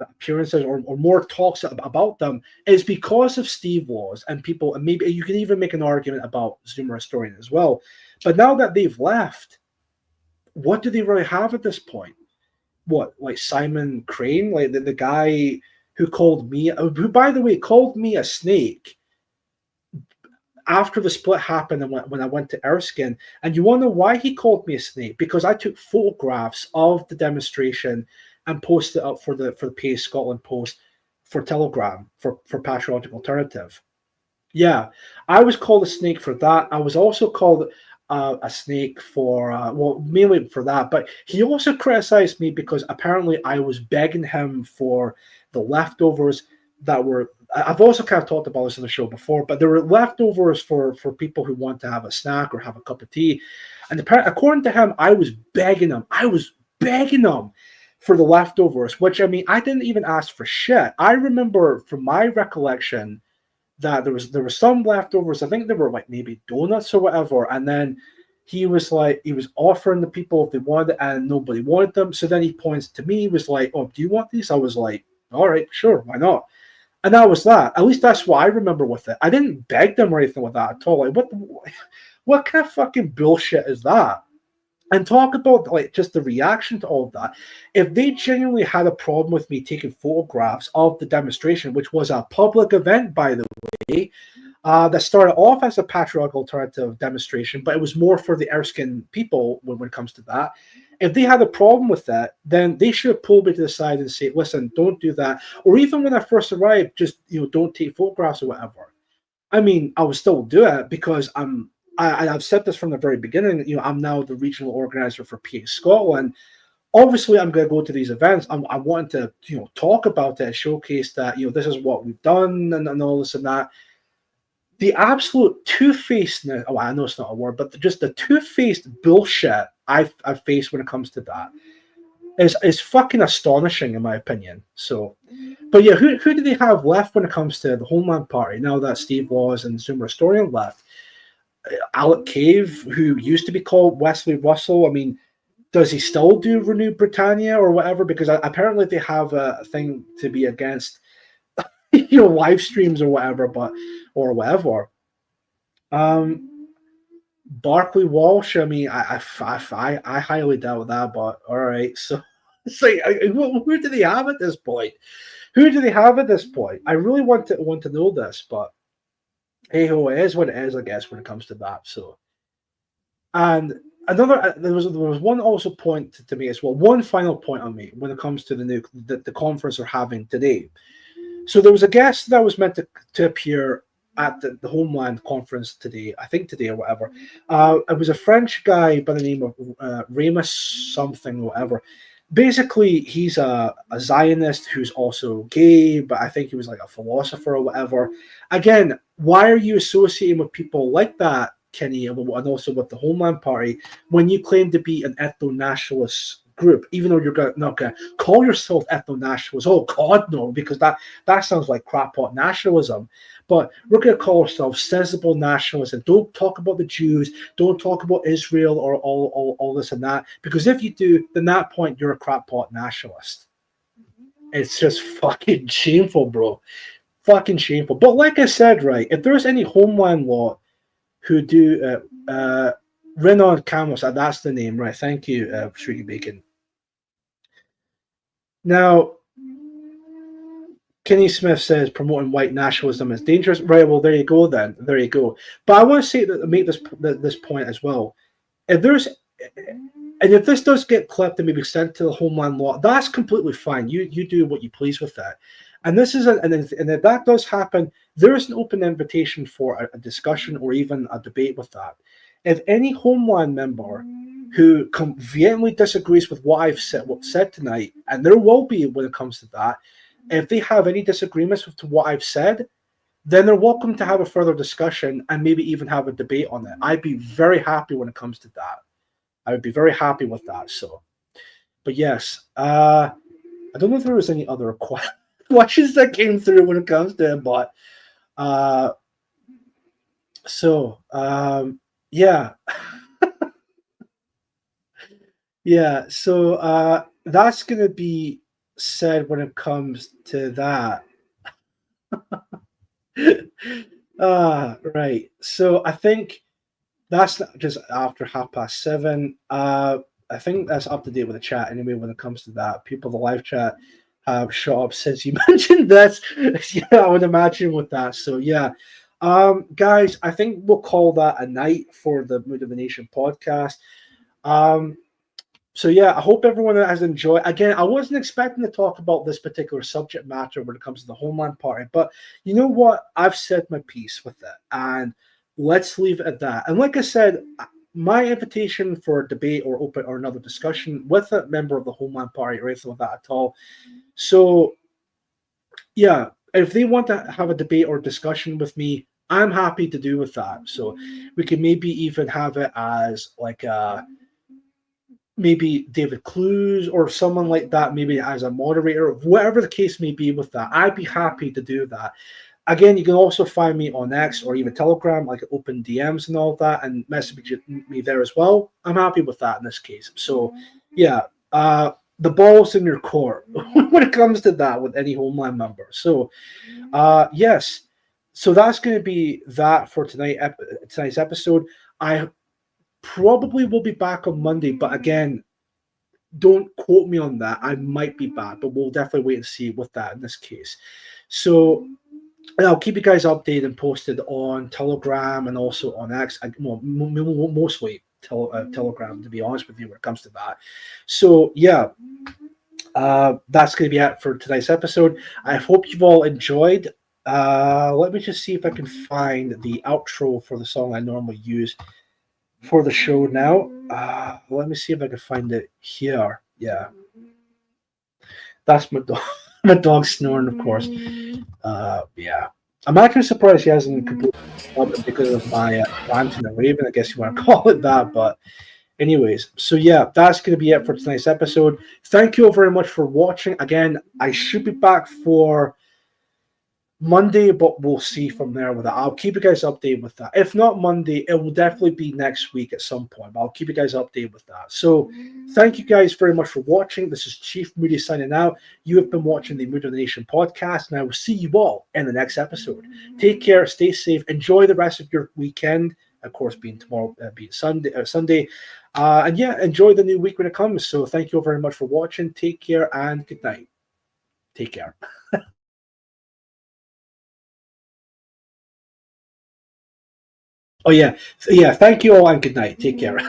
appearances or more talks about them is because of Steve Laws and people, and maybe you can even make an argument about Zoomer Historian as well. But now that they've left, what do they really have at this point? What, like Simon Crane, like the guy who called me, who by the way called me a snake after the split happened and when I went to Erskine. And you want to know why he called me a snake? Because I took photographs of the demonstration and posted it up for the PA Scotland Post, for Telegram, for Patriotic Alternative. Yeah, I was called a snake for that. I was also called a snake for, well, mainly for that. But he also criticized me because apparently I was begging him for the leftovers that were, I've also kind of talked about this in the show before, but there were leftovers for people who want to have a snack or have a cup of tea. And according to him, I was begging him. I was begging him for the leftovers, which, I mean, I didn't even ask for shit. I remember from my recollection that there was some leftovers. I think there were like maybe donuts or whatever. And then he was offering the people if they wanted it, and nobody wanted them. So then he points to me, he was like, "Oh, do you want these?" I was like, "All right, sure, why not?" And that was that. At least that's what I remember with it. I didn't beg them or anything with that at all. Like, what kind of fucking bullshit is that? And talk about like just the reaction to all of that. If they genuinely had a problem with me taking photographs of the demonstration, which was a public event, by the way, that started off as a patriotic alternative demonstration, but it was more for the Erskine people when it comes to that. If they had a problem with that, then they should have pulled me to the side and say, "Listen, don't do that." Or even when I first arrived, just don't take photographs or whatever. I mean, I would still do it because I've said this from the very beginning. I'm now the regional organizer for PA Scotland. Obviously, I'm going to go to these events. I want to, talk about it, showcase that, this is what we've done and all this and that. The absolute two-facedness, oh, I know it's not a word, but just the two-faced bullshit I've faced when it comes to that is fucking astonishing, in my opinion. So, but yeah, who do they have left when it comes to the Homeland Party now that Steve Laws and Zoomer Historian left? Alec Cave, who used to be called Wesley Russell, I mean, does he still do Renew Britannia or whatever? Because apparently they have a thing to be against, live streams or whatever, Barclay Walsh, I mean, I highly doubt that, but all right. So it's like, who do they have at this point? Who do they have at this point? I really want to know this, but hey ho, it is what it is, I guess, when it comes to that. So, and another, there was one also point to me as well. One final point on me when it comes to the conference we're having today. So there was a guest that was meant to appear at the Homeland conference today, I think today or whatever. It was a French guy by the name of Ramus something, whatever. Basically, he's a Zionist who's also gay, but I think he was like a philosopher or whatever. Again, why are you associating with people like that, Kenny, and also with the Homeland Party, when you claim to be an ethno-nationalist group, even though you're not going to call yourself ethno-nationalist? Oh, God, no, because that sounds like crackpot nationalism. But we're going to call ourselves sensible nationalists, and don't talk about the Jews, don't talk about Israel or all this and that, because if you do, then at that point you're a crackpot nationalist. It's just fucking shameful, bro. Fucking shameful. But like I said, right, if there's any Homeland law who do Renan Camus, that's the name, right? Thank you, Shrieky Bacon. Now, Kenny Smith says promoting white nationalism is dangerous. Right, well, there you go then. There you go. But I want to say that, make this point as well. If this does get clipped and maybe sent to the Homeland Law, that's completely fine. You do what you please with that. And this is and if that does happen, there is an open invitation for a discussion or even a debate with that. If any Homeland member who vehemently disagrees with what I've said tonight, and there will be when it comes to that, if they have any disagreements with what I've said, then they're welcome to have a further discussion and maybe even have a debate on it. I'd be very happy when it comes to that. I would be very happy with that. So, but yes, I don't know if there was any other questions that came through when it comes to it, but yeah. Yeah, so that's going to be said when it comes to that. Right. So I think that's just after 7:30. I think that's up to date with the chat anyway when it comes to that. People, the live chat have shut up since you mentioned that. Yeah, I would imagine with that. So yeah. Guys, I think we'll call that a night for the Mood of the Nation podcast. So yeah, I hope everyone has enjoyed. Again, I wasn't expecting to talk about this particular subject matter when it comes to the Homeland Party, but you know what? I've said my piece with it, and let's leave it at that. And like I said, my invitation for a debate or open or another discussion with a member of the Homeland Party or anything like that at all. So yeah, if they want to have a debate or discussion with me, I'm happy to do with that. So we can maybe even have it as like maybe David Clues or someone like that, maybe as a moderator, whatever the case may be with that. I'd be happy to do that. Again, you can also find me on X or even Telegram, like open DMs and all that, and message me there as well. I'm happy with that in this case. So, yeah, the ball's in your court when it comes to that with any Homeland member. So, yes, so that's going to be that for tonight's episode. I probably will be back on Monday, but again, don't quote me on that. I might be back, but we'll definitely wait and see with that in this case. So I'll keep you guys updated and posted on Telegram and also on X. Mostly Telegram, to be honest with you, when it comes to that. So yeah, that's going to be it for tonight's episode. I hope you've all enjoyed. Let me just see if I can find the outro for the song I normally use for the show now. Let me see if I can find it here. Yeah, that's my dog. My dog snoring, of course. Yeah, I'm actually surprised he hasn't completely stopped because of my ranting and raving. I guess you want to call it that. But anyways, so yeah, that's going to be it for tonight's episode. Thank you all very much for watching. Again, I should be back for Monday, but we'll see from there with that. I'll keep you guys updated with that. If not Monday, it will definitely be next week at some point, but I'll keep you guys updated with that. So thank you guys very much for watching. This is Chief Moody signing out. You have been watching the Mood of the Nation podcast, and I will see you all in the next episode. Take care, stay safe, enjoy the rest of your weekend, of course, being tomorrow, being Sunday. And yeah, enjoy the new week when it comes. So thank you all very much for watching. Take care and good night. Take care. Oh yeah. Thank you all and good night. Take care.